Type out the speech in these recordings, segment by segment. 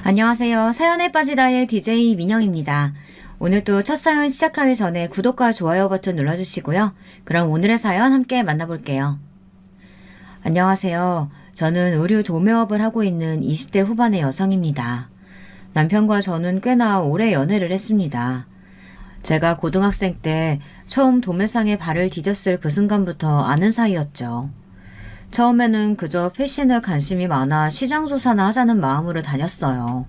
안녕하세요. 사연에 빠지다의 DJ 민영입니다. 오늘도 첫 사연 시작하기 전에 구독과 좋아요 버튼 눌러주시고요. 그럼 오늘의 사연 함께 만나볼게요. 안녕하세요. 저는 의류 도매업을 하고 있는 20대 후반의 여성입니다. 남편과 저는 꽤나 오래 연애를 했습니다. 제가 고등학생 때 처음 도매상에 발을 디뎠을 그 순간부터 아는 사이였죠. 처음에는 그저 패션에 관심이 많아 시장조사나 하자는 마음으로 다녔어요.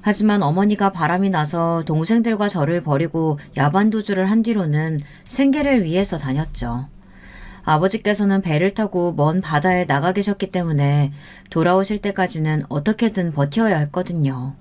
하지만 어머니가 바람이 나서 동생들과 저를 버리고 야반도주를 한 뒤로는 생계를 위해서 다녔죠. 아버지께서는 배를 타고 먼 바다에 나가 계셨기 때문에 돌아오실 때까지는 어떻게든 버텨야 했거든요.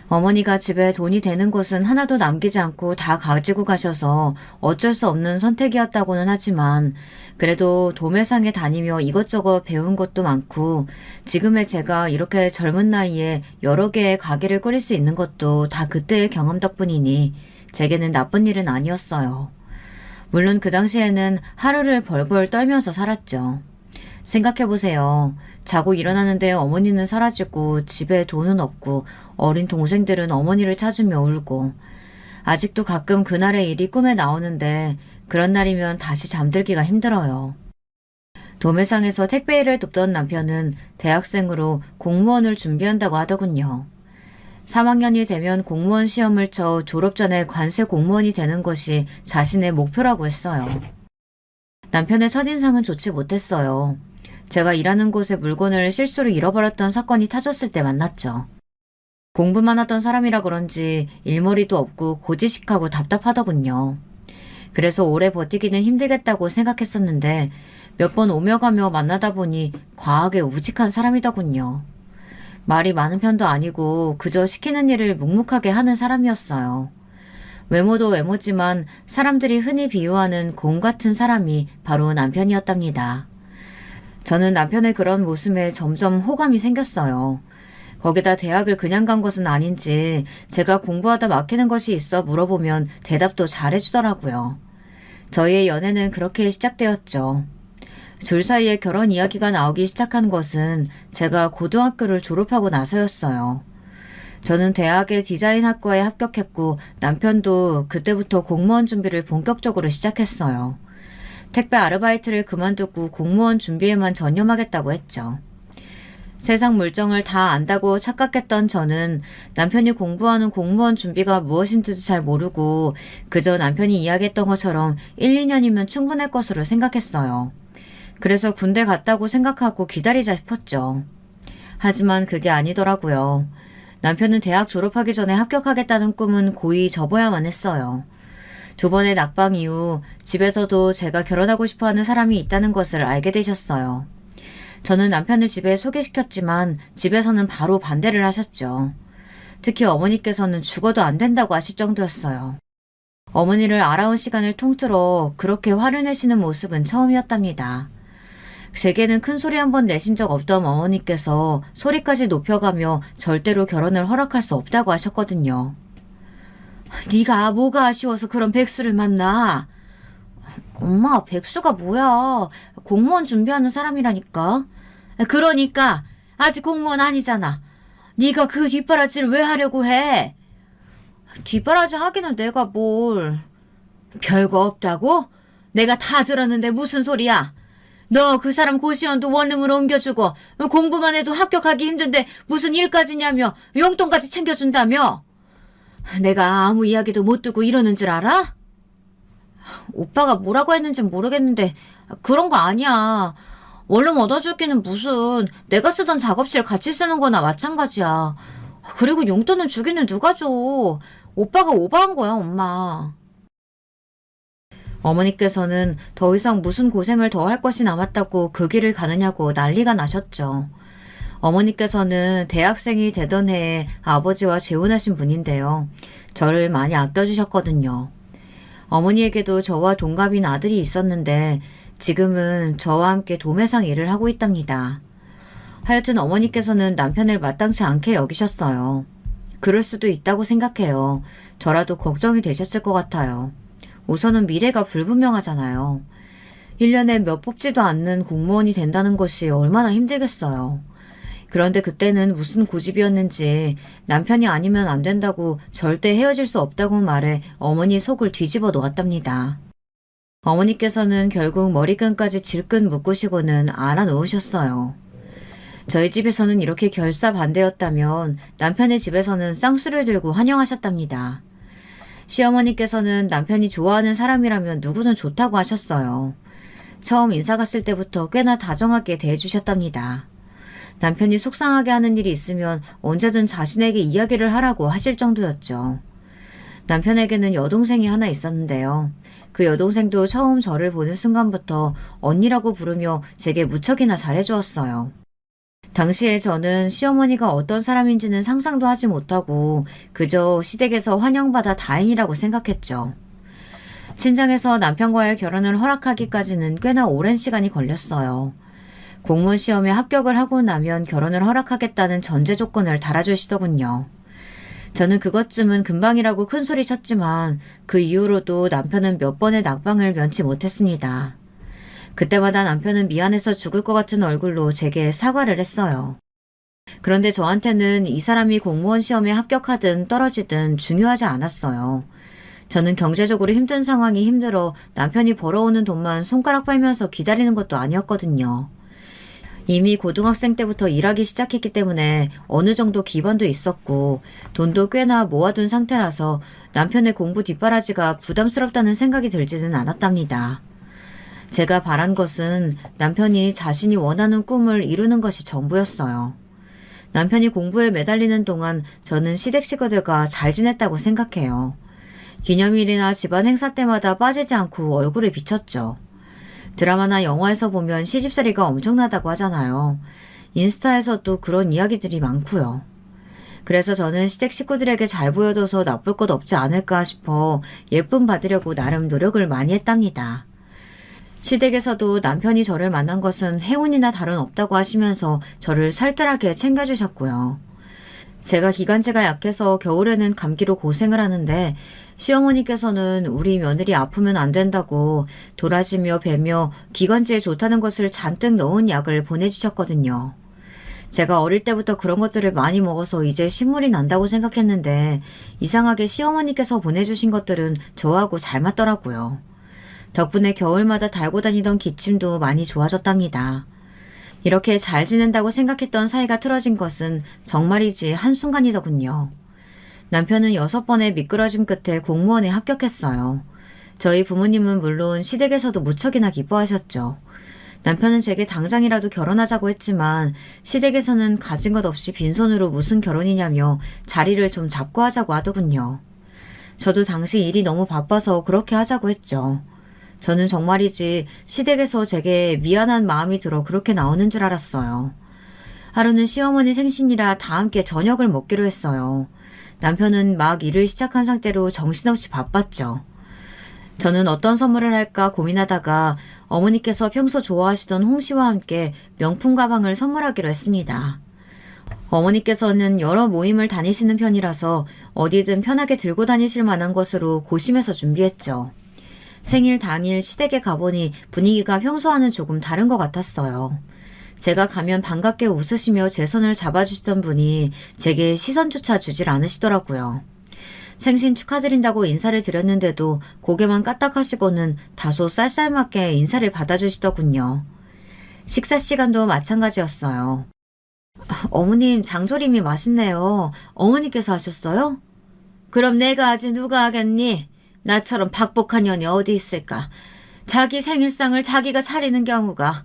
어머니가 집에 돈이 되는 것은 하나도 남기지 않고 다 가지고 가셔서 어쩔 수 없는 선택이었다고는 하지만 그래도 도매상에 다니며 이것저것 배운 것도 많고 지금의 제가 이렇게 젊은 나이에 여러 개의 가게를 꾸릴 수 있는 것도 다 그때의 경험 덕분이니 제게는 나쁜 일은 아니었어요. 물론 그 당시에는 하루를 벌벌 떨면서 살았죠. 생각해보세요. 자고 일어나는데 어머니는 사라지고 집에 돈은 없고 어린 동생들은 어머니를 찾으며 울고 아직도 가끔 그날의 일이 꿈에 나오는데 그런 날이면 다시 잠들기가 힘들어요. 도매상에서 택배 일을 돕던 남편은 대학생으로 공무원을 준비한다고 하더군요. 3학년이 되면 공무원 시험을 쳐 졸업 전에 관세 공무원이 되는 것이 자신의 목표라고 했어요. 남편의 첫인상은 좋지 못했어요. 제가 일하는 곳에 물건을 실수로 잃어버렸던 사건이 터졌을 때 만났죠. 공부만 하던 사람이라 그런지 일머리도 없고 고지식하고 답답하더군요. 그래서 오래 버티기는 힘들겠다고 생각했었는데 몇 번 오며 가며 만나다 보니 과하게 우직한 사람이더군요. 말이 많은 편도 아니고 그저 시키는 일을 묵묵하게 하는 사람이었어요. 외모도 외모지만 사람들이 흔히 비유하는 곰 같은 사람이 바로 남편이었답니다. 저는 남편의 그런 모습에 점점 호감이 생겼어요. 거기다 대학을 그냥 간 것은 아닌지 제가 공부하다 막히는 것이 있어 물어보면 대답도 잘해주더라고요. 저희의 연애는 그렇게 시작되었죠. 둘 사이에 결혼 이야기가 나오기 시작한 것은 제가 고등학교를 졸업하고 나서였어요. 저는 대학의 디자인학과에 합격했고 남편도 그때부터 공무원 준비를 본격적으로 시작했어요. 택배 아르바이트를 그만두고 공무원 준비에만 전념하겠다고 했죠. 세상 물정을 다 안다고 착각했던 저는 남편이 공부하는 공무원 준비가 무엇인지도 잘 모르고 그저 남편이 이야기했던 것처럼 1, 2년이면 충분할 것으로 생각했어요. 그래서 군대 갔다고 생각하고 기다리자 싶었죠. 하지만 그게 아니더라고요. 남편은 대학 졸업하기 전에 합격하겠다는 꿈은 고이 접어야만 했어요. 두 번의 낙방 이후 집에서도 제가 결혼하고 싶어하는 사람이 있다는 것을 알게 되셨어요. 저는 남편을 집에 소개시켰지만 집에서는 바로 반대를 하셨죠. 특히 어머니께서는 죽어도 안 된다고 하실 정도였어요. 어머니를 알아온 시간을 통틀어 그렇게 화를 내시는 모습은 처음이었답니다. 제게는 큰 소리 한 번 내신 적 없던 어머니께서 소리까지 높여가며 절대로 결혼을 허락할 수 없다고 하셨거든요. 네가 뭐가 아쉬워서 그런 백수를 만나? 엄마, 백수가 뭐야? 공무원 준비하는 사람이라니까. 그러니까 아직 공무원 아니잖아. 네가 그 뒷바라지를 왜 하려고 해? 뒷바라지 하기는 내가 뭘. 별거 없다고? 내가 다 들었는데 무슨 소리야? 너 그 사람 고시원도 원룸으로 옮겨주고 공부만 해도 합격하기 힘든데 무슨 일까지냐며 용돈까지 챙겨준다며? 내가 아무 이야기도 못 듣고 이러는 줄 알아? 오빠가 뭐라고 했는지 모르겠는데 그런 거 아니야. 원룸 얻어주기는 무슨 내가 쓰던 작업실 같이 쓰는 거나 마찬가지야. 그리고 용돈은 주기는 누가 줘. 오빠가 오버한 거야, 엄마. 어머니께서는 더 이상 무슨 고생을 더 할 것이 남았다고 그 길을 가느냐고 난리가 나셨죠. 어머니께서는 대학생이 되던 해에 아버지와 재혼하신 분인데요. 저를 많이 아껴주셨거든요. 어머니에게도 저와 동갑인 아들이 있었는데 지금은 저와 함께 도매상 일을 하고 있답니다. 하여튼 어머니께서는 남편을 마땅치 않게 여기셨어요. 그럴 수도 있다고 생각해요. 저라도 걱정이 되셨을 것 같아요. 우선은 미래가 불분명하잖아요. 1년에 몇 뽑지도 않는 공무원이 된다는 것이 얼마나 힘들겠어요. 그런데 그때는 무슨 고집이었는지 남편이 아니면 안 된다고 절대 헤어질 수 없다고 말해 어머니 속을 뒤집어 놓았답니다. 어머니께서는 결국 머리끈까지 질끈 묶으시고는 알아놓으셨어요. 저희 집에서는 이렇게 결사반대였다면 남편의 집에서는 쌍수를 들고 환영하셨답니다. 시어머니께서는 남편이 좋아하는 사람이라면 누구든 좋다고 하셨어요. 처음 인사 갔을 때부터 꽤나 다정하게 대해주셨답니다. 남편이 속상하게 하는 일이 있으면 언제든 자신에게 이야기를 하라고 하실 정도였죠. 남편에게는 여동생이 하나 있었는데요. 그 여동생도 처음 저를 보는 순간부터 언니라고 부르며 제게 무척이나 잘해주었어요. 당시에 저는 시어머니가 어떤 사람인지는 상상도 하지 못하고 그저 시댁에서 환영받아 다행이라고 생각했죠. 친정에서 남편과의 결혼을 허락하기까지는 꽤나 오랜 시간이 걸렸어요. 공무원 시험에 합격을 하고 나면 결혼을 허락하겠다는 전제 조건을 달아주시더군요. 저는 그것쯤은 금방이라고 큰소리 쳤지만 그 이후로도 남편은 몇 번의 낙방을 면치 못했습니다. 그때마다 남편은 미안해서 죽을 것 같은 얼굴로 제게 사과를 했어요. 그런데 저한테는 이 사람이 공무원 시험에 합격하든 떨어지든 중요하지 않았어요. 저는 경제적으로 힘든 상황이 힘들어 남편이 벌어오는 돈만 손가락 빨면서 기다리는 것도 아니었거든요. 이미 고등학생 때부터 일하기 시작했기 때문에 어느 정도 기반도 있었고 돈도 꽤나 모아둔 상태라서 남편의 공부 뒷바라지가 부담스럽다는 생각이 들지는 않았답니다. 제가 바란 것은 남편이 자신이 원하는 꿈을 이루는 것이 전부였어요. 남편이 공부에 매달리는 동안 저는 시댁 식구들과 잘 지냈다고 생각해요. 기념일이나 집안 행사 때마다 빠지지 않고 얼굴에 비쳤죠. 드라마나 영화에서 보면 시집살이가 엄청나다고 하잖아요. 인스타에서도 그런 이야기들이 많고요. 그래서 저는 시댁 식구들에게 잘 보여줘서 나쁠 것 없지 않을까 싶어 예쁨 받으려고 나름 노력을 많이 했답니다. 시댁에서도 남편이 저를 만난 것은 행운이나 다름없다고 하시면서 저를 살뜰하게 챙겨주셨고요. 제가 기관지가 약해서 겨울에는 감기로 고생을 하는데 시어머니께서는 우리 며느리 아프면 안 된다고 도라지며 배며 기관지에 좋다는 것을 잔뜩 넣은 약을 보내주셨거든요. 제가 어릴 때부터 그런 것들을 많이 먹어서 이제 신물이 난다고 생각했는데 이상하게 시어머니께서 보내주신 것들은 저하고 잘 맞더라고요. 덕분에 겨울마다 달고 다니던 기침도 많이 좋아졌답니다. 이렇게 잘 지낸다고 생각했던 사이가 틀어진 것은 정말이지 한순간이더군요. 남편은 6번의 미끄러짐 끝에 공무원에 합격했어요. 저희 부모님은 물론 시댁에서도 무척이나 기뻐하셨죠. 남편은 제게 당장이라도 결혼하자고 했지만 시댁에서는 가진 것 없이 빈손으로 무슨 결혼이냐며 자리를 좀 잡고 하자고 하더군요. 저도 당시 일이 너무 바빠서 그렇게 하자고 했죠. 저는 정말이지 시댁에서 제게 미안한 마음이 들어 그렇게 나오는 줄 알았어요. 하루는 시어머니 생신이라 다 함께 저녁을 먹기로 했어요. 남편은 막 일을 시작한 상태로 정신없이 바빴죠. 저는 어떤 선물을 할까 고민하다가 어머니께서 평소 좋아하시던 홍시와 함께 명품 가방을 선물하기로 했습니다. 어머니께서는 여러 모임을 다니시는 편이라서 어디든 편하게 들고 다니실 만한 것으로 고심해서 준비했죠. 생일 당일 시댁에 가보니 분위기가 평소와는 조금 다른 것 같았어요. 제가 가면 반갑게 웃으시며 제 손을 잡아주시던 분이 제게 시선조차 주질 않으시더라고요. 생신 축하드린다고 인사를 드렸는데도 고개만 까딱하시고는 다소 쌀쌀맞게 인사를 받아주시더군요. 식사 시간도 마찬가지였어요. 어머님 장조림이 맛있네요. 어머니께서 하셨어요? 그럼 내가 하지 누가 하겠니? 나처럼 박복한 년이 어디 있을까? 자기 생일상을 자기가 차리는 경우가.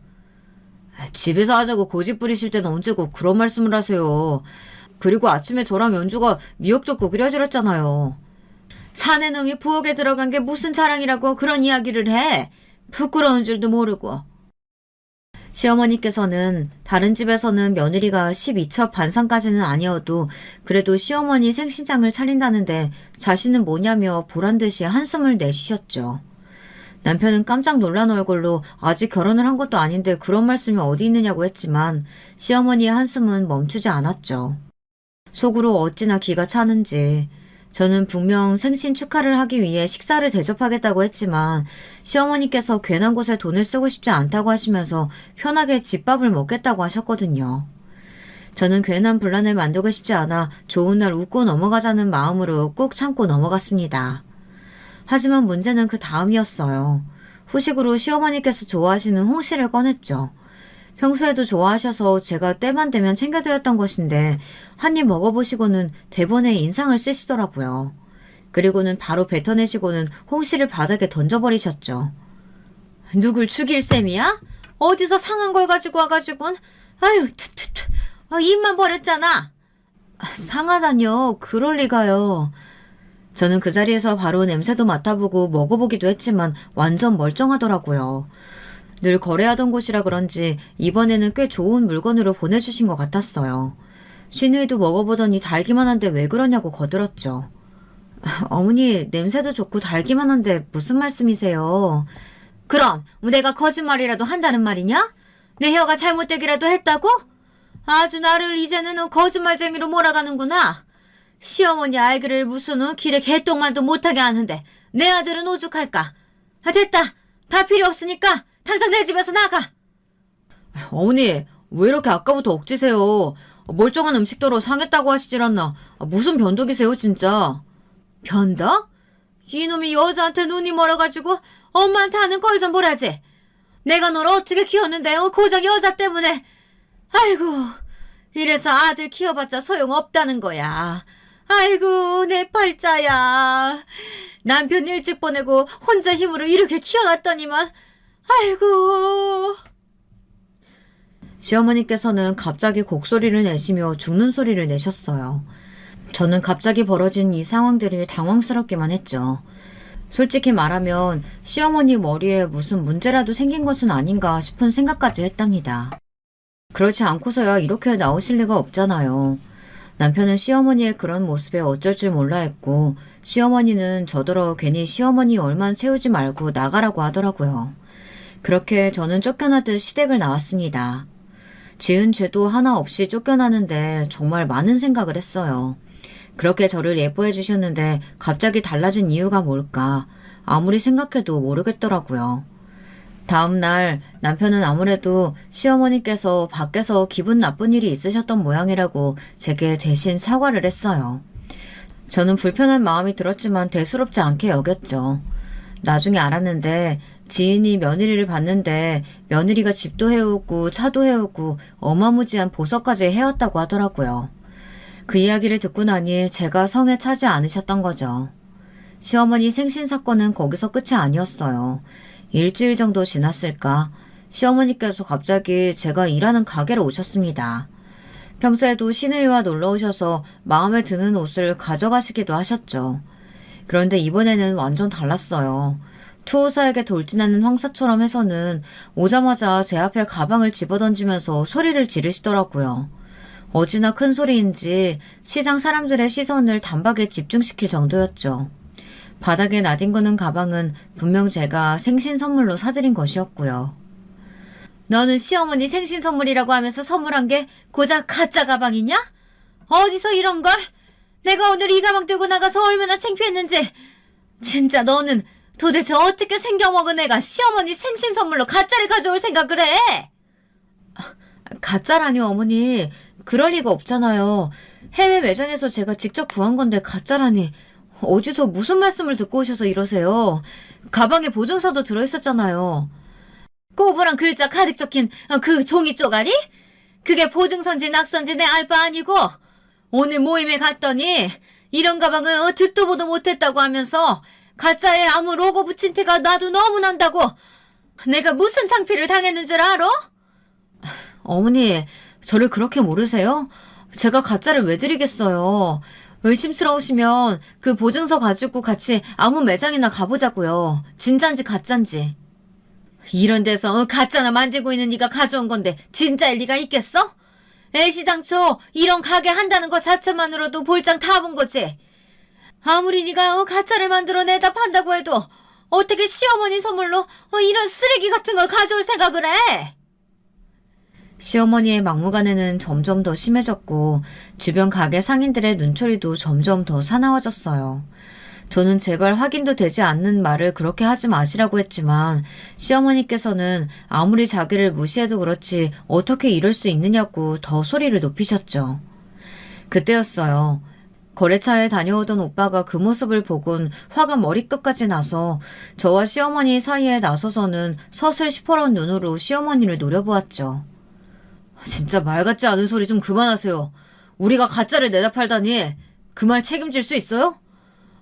집에서 하자고 고집 부리실 때는 언제고 그런 말씀을 하세요. 그리고 아침에 저랑 연주가 미역젓국 끓여드렸잖아요. 사내 놈이 부엌에 들어간 게 무슨 자랑이라고 그런 이야기를 해? 부끄러운 줄도 모르고. 시어머니께서는 다른 집에서는 며느리가 12첩 반상까지는 아니어도 그래도 시어머니 생신장을 차린다는데 자신은 뭐냐며 보란듯이 한숨을 내쉬셨죠. 남편은 깜짝 놀란 얼굴로 아직 결혼을 한 것도 아닌데 그런 말씀이 어디 있느냐고 했지만 시어머니의 한숨은 멈추지 않았죠. 속으로 어찌나 기가 차는지. 저는 분명 생신 축하를 하기 위해 식사를 대접하겠다고 했지만 시어머니께서 괜한 곳에 돈을 쓰고 싶지 않다고 하시면서 편하게 집밥을 먹겠다고 하셨거든요. 저는 괜한 분란을 만들고 싶지 않아 좋은 날 웃고 넘어가자는 마음으로 꾹 참고 넘어갔습니다. 하지만 문제는 그 다음이었어요. 후식으로 시어머니께서 좋아하시는 홍시를 꺼냈죠. 평소에도 좋아하셔서 제가 때만 되면 챙겨드렸던 것인데 한 입 먹어보시고는 대본에 인상을 쓰시더라고요. 그리고는 바로 뱉어내시고는 홍시를 바닥에 던져버리셨죠. 누굴 죽일 셈이야? 어디서 상한 걸 가지고 와가지고는 아유 투투투 입만 버렸잖아. 상하다뇨. 그럴 리가요. 저는 그 자리에서 바로 냄새도 맡아보고 먹어보기도 했지만 완전 멀쩡하더라고요. 늘 거래하던 곳이라 그런지 이번에는 꽤 좋은 물건으로 보내주신 것 같았어요. 신우이도 먹어보더니 달기만 한데 왜 그러냐고 거들었죠. 어머니, 냄새도 좋고 달기만 한데 무슨 말씀이세요? 그럼 내가 거짓말이라도 한다는 말이냐? 내 혀가 잘못되기라도 했다고? 아주 나를 이제는 거짓말쟁이로 몰아가는구나. 시어머니 알기를 무슨 길에 개똥만도 못하게 하는데 내 아들은 오죽할까? 됐다. 다 필요 없으니까 당장 내 집에서 나가. 어머니, 왜 이렇게 아까부터 억지세요? 멀쩡한 음식도로 상했다고 하시질 않나? 무슨 변덕이세요 진짜? 변덕? 이놈이 여자한테 눈이 멀어가지고 엄마한테 하는 걸 좀 보라지. 내가 널 어떻게 키웠는데 고작 여자 때문에. 아이고, 이래서 아들 키워봤자 소용없다는 거야. 아이고, 내 팔자야. 남편 일찍 보내고 혼자 힘으로 이렇게 키워놨더니만. 아이고. 시어머니께서는 갑자기 곡소리를 내시며 죽는 소리를 내셨어요. 저는 갑자기 벌어진 이 상황들이 당황스럽기만 했죠. 솔직히 말하면 시어머니 머리에 무슨 문제라도 생긴 것은 아닌가 싶은 생각까지 했답니다. 그렇지 않고서야 이렇게 나오실 리가 없잖아요. 남편은 시어머니의 그런 모습에 어쩔 줄 몰라 했고 시어머니는 저더러 괜히 시어머니 얼만 채우지 말고 나가라고 하더라고요. 그렇게 저는 쫓겨나듯 시댁을 나왔습니다. 지은 죄도 하나 없이 쫓겨나는데 정말 많은 생각을 했어요. 그렇게 저를 예뻐해 주셨는데 갑자기 달라진 이유가 뭘까? 아무리 생각해도 모르겠더라고요. 다음 날 남편은 아무래도 시어머니께서 밖에서 기분 나쁜 일이 있으셨던 모양이라고 제게 대신 사과를 했어요. 저는 불편한 마음이 들었지만 대수롭지 않게 여겼죠. 나중에 알았는데 지인이 며느리를 봤는데 며느리가 집도 해오고 차도 해오고 어마무지한 보석까지 해왔다고 하더라고요. 그 이야기를 듣고 나니 제가 성에 차지 않으셨던 거죠. 시어머니 생신 사건은 거기서 끝이 아니었어요. 일주일 정도 지났을까 시어머니께서 갑자기 제가 일하는 가게로 오셨습니다. 평소에도 시내와 놀러 오셔서 마음에 드는 옷을 가져가시기도 하셨죠. 그런데 이번에는 완전 달랐어요. 투우사에게 돌진하는 황사처럼 해서는 오자마자 제 앞에 가방을 집어던지면서 소리를 지르시더라고요. 어찌나 큰 소리인지 시장 사람들의 시선을 단박에 집중시킬 정도였죠. 바닥에 나뒹구는 가방은 분명 제가 생신 선물로 사드린 것이었고요. 너는 시어머니 생신 선물이라고 하면서 선물한 게 고작 가짜 가방이냐? 어디서 이런 걸? 내가 오늘 이 가방 들고 나가서 얼마나 창피했는지. 진짜 너는 도대체 어떻게 생겨먹은 애가 시어머니 생신 선물로 가짜를 가져올 생각을 해? 가짜라뇨 어머니. 그럴 리가 없잖아요. 해외 매장에서 제가 직접 구한 건데 가짜라니. 어디서 무슨 말씀을 듣고 오셔서 이러세요. 가방에 보증서도 들어있었잖아요. 꼬부랑 글자 가득 적힌 그 종이 쪼가리? 그게 보증서인지 낙서인지 내 알 바 아니고 오늘 모임에 갔더니 이런 가방은 듣도 보도 못했다고 하면서 가짜에 아무 로고 붙인 티가 나도 너무 난다고. 내가 무슨 창피를 당했는 줄 알아? 어머니, 저를 그렇게 모르세요? 제가 가짜를 왜 드리겠어요. 의심스러우시면 그 보증서 가지고 같이 아무 매장이나 가보자고요. 진짠지 가짠지. 이런 데서 가짜나 만들고 있는 네가 가져온 건데 진짜일 리가 있겠어? 애시당초 이런 가게 한다는 것 자체만으로도 볼장 다 본 거지. 아무리 네가 가짜를 만들어내다 판다고 해도 어떻게 시어머니 선물로 이런 쓰레기 같은 걸 가져올 생각을 해? 시어머니의 막무가내는 점점 더 심해졌고 주변 가게 상인들의 눈초리도 점점 더 사나워졌어요. 저는 제발 확인도 되지 않는 말을 그렇게 하지 마시라고 했지만 시어머니께서는 아무리 자기를 무시해도 그렇지 어떻게 이럴 수 있느냐고 더 소리를 높이셨죠. 그때였어요. 거래처에 다녀오던 오빠가 그 모습을 보곤 화가 머리끝까지 나서 저와 시어머니 사이에 나서서는 서슬 시퍼런 눈으로 시어머니를 노려보았죠. 진짜 말 같지 않은 소리 좀 그만하세요. 우리가 가짜를 내다 팔다니 그 말 책임질 수 있어요?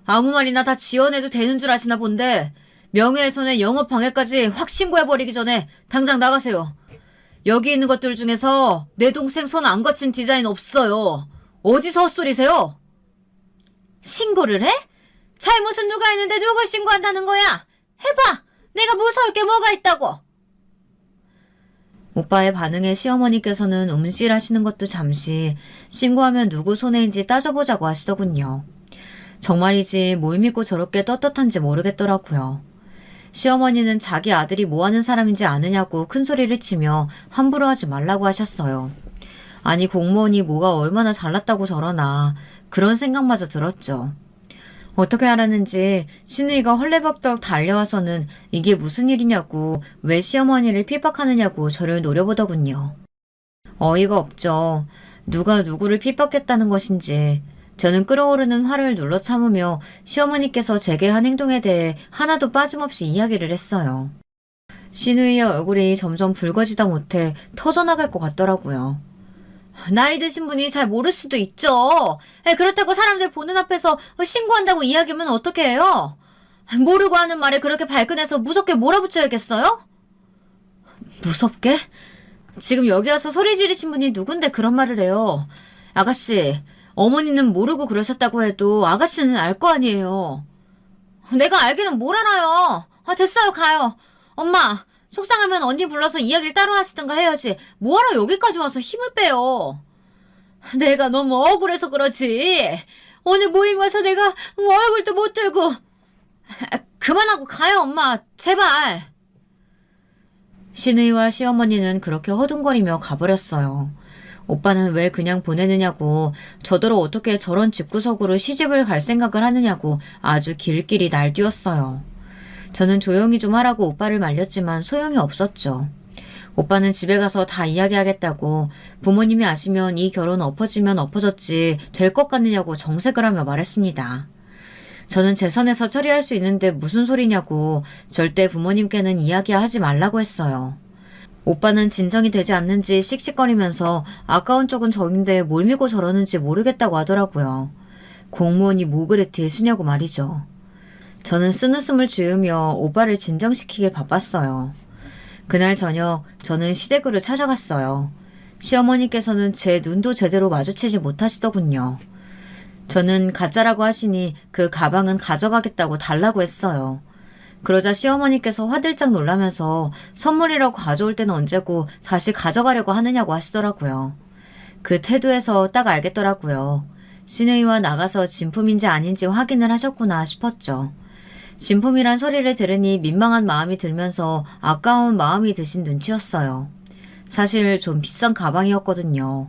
아무 말이나 다 지어내도 되는 줄 아시나 본데 명예훼손에 영업방해까지 확 신고해버리기 전에 당장 나가세요. 여기 있는 것들 중에서 내 동생 손 안 거친 디자인 없어요. 어디서 헛소리세요? 신고를 해? 잘못은 누가 했는데 누굴 신고한다는 거야? 해봐! 내가 무서울 게 뭐가 있다고! 오빠의 반응에 시어머니께서는 움찔하시는 것도 잠시 신고하면 누구 손해인지 따져보자고 하시더군요. 정말이지 뭘 믿고 저렇게 떳떳한지 모르겠더라고요. 시어머니는 자기 아들이 뭐하는 사람인지 아느냐고 큰소리를 치며 함부로 하지 말라고 하셨어요. 아니 공무원이 뭐가 얼마나 잘났다고 저러나 그런 생각마저 들었죠. 어떻게 알았는지 시누이가 헐레벅떡 달려와서는 이게 무슨 일이냐고 왜 시어머니를 핍박하느냐고 저를 노려보더군요. 어이가 없죠. 누가 누구를 핍박했다는 것인지. 저는 끓어오르는 화를 눌러 참으며 시어머니께서 제게 한 행동에 대해 하나도 빠짐없이 이야기를 했어요. 시누이의 얼굴이 점점 붉어지다 못해 터져나갈 것 같더라고요. 나이 드신 분이 잘 모를 수도 있죠. 그렇다고 사람들 보는 앞에서 신고한다고 이야기하면 어떻게 해요? 모르고 하는 말에 그렇게 발끈해서 무섭게 몰아붙여야겠어요? 무섭게? 지금 여기 와서 소리 지르신 분이 누군데 그런 말을 해요. 아가씨, 어머니는 모르고 그러셨다고 해도 아가씨는 알 거 아니에요. 내가 알기는 뭘 알아요. 됐어요, 가요. 엄마, 속상하면 언니 불러서 이야기를 따로 하시든가 해야지. 뭐하러 여기까지 와서 힘을 빼요. 내가 너무 억울해서 그렇지. 오늘 모임 가서 내가 얼굴도 못 들고. 그만하고 가요, 엄마. 제발. 시누이와 시어머니는 그렇게 허둥거리며 가버렸어요. 오빠는 왜 그냥 보내느냐고 저더러 어떻게 저런 집구석으로 시집을 갈 생각을 하느냐고 아주 길길이 날뛰었어요. 저는 조용히 좀 하라고 오빠를 말렸지만 소용이 없었죠. 오빠는 집에 가서 다 이야기하겠다고 부모님이 아시면 이 결혼 엎어지면 엎어졌지 될 것 같느냐고 정색을 하며 말했습니다. 저는 제 선에서 처리할 수 있는데 무슨 소리냐고 절대 부모님께는 이야기하지 말라고 했어요. 오빠는 진정이 되지 않는지 씩씩거리면서 아까운 쪽은 저인데 뭘 믿고 저러는지 모르겠다고 하더라고요. 공무원이 뭐 그래 대수냐고 말이죠. 저는 쓴웃음을 지으며 오빠를 진정시키길 바빴어요. 그날 저녁 저는 시댁으로 찾아갔어요. 시어머니께서는 제 눈도 제대로 마주치지 못하시더군요. 저는 가짜라고 하시니 그 가방은 가져가겠다고 달라고 했어요. 그러자 시어머니께서 화들짝 놀라면서 선물이라고 가져올 때는 언제고 다시 가져가려고 하느냐고 하시더라고요. 그 태도에서 딱 알겠더라고요. 시누이와 나가서 진품인지 아닌지 확인을 하셨구나 싶었죠. 진품이란 소리를 들으니 민망한 마음이 들면서 아까운 마음이 드신 눈치였어요. 사실 좀 비싼 가방이었거든요.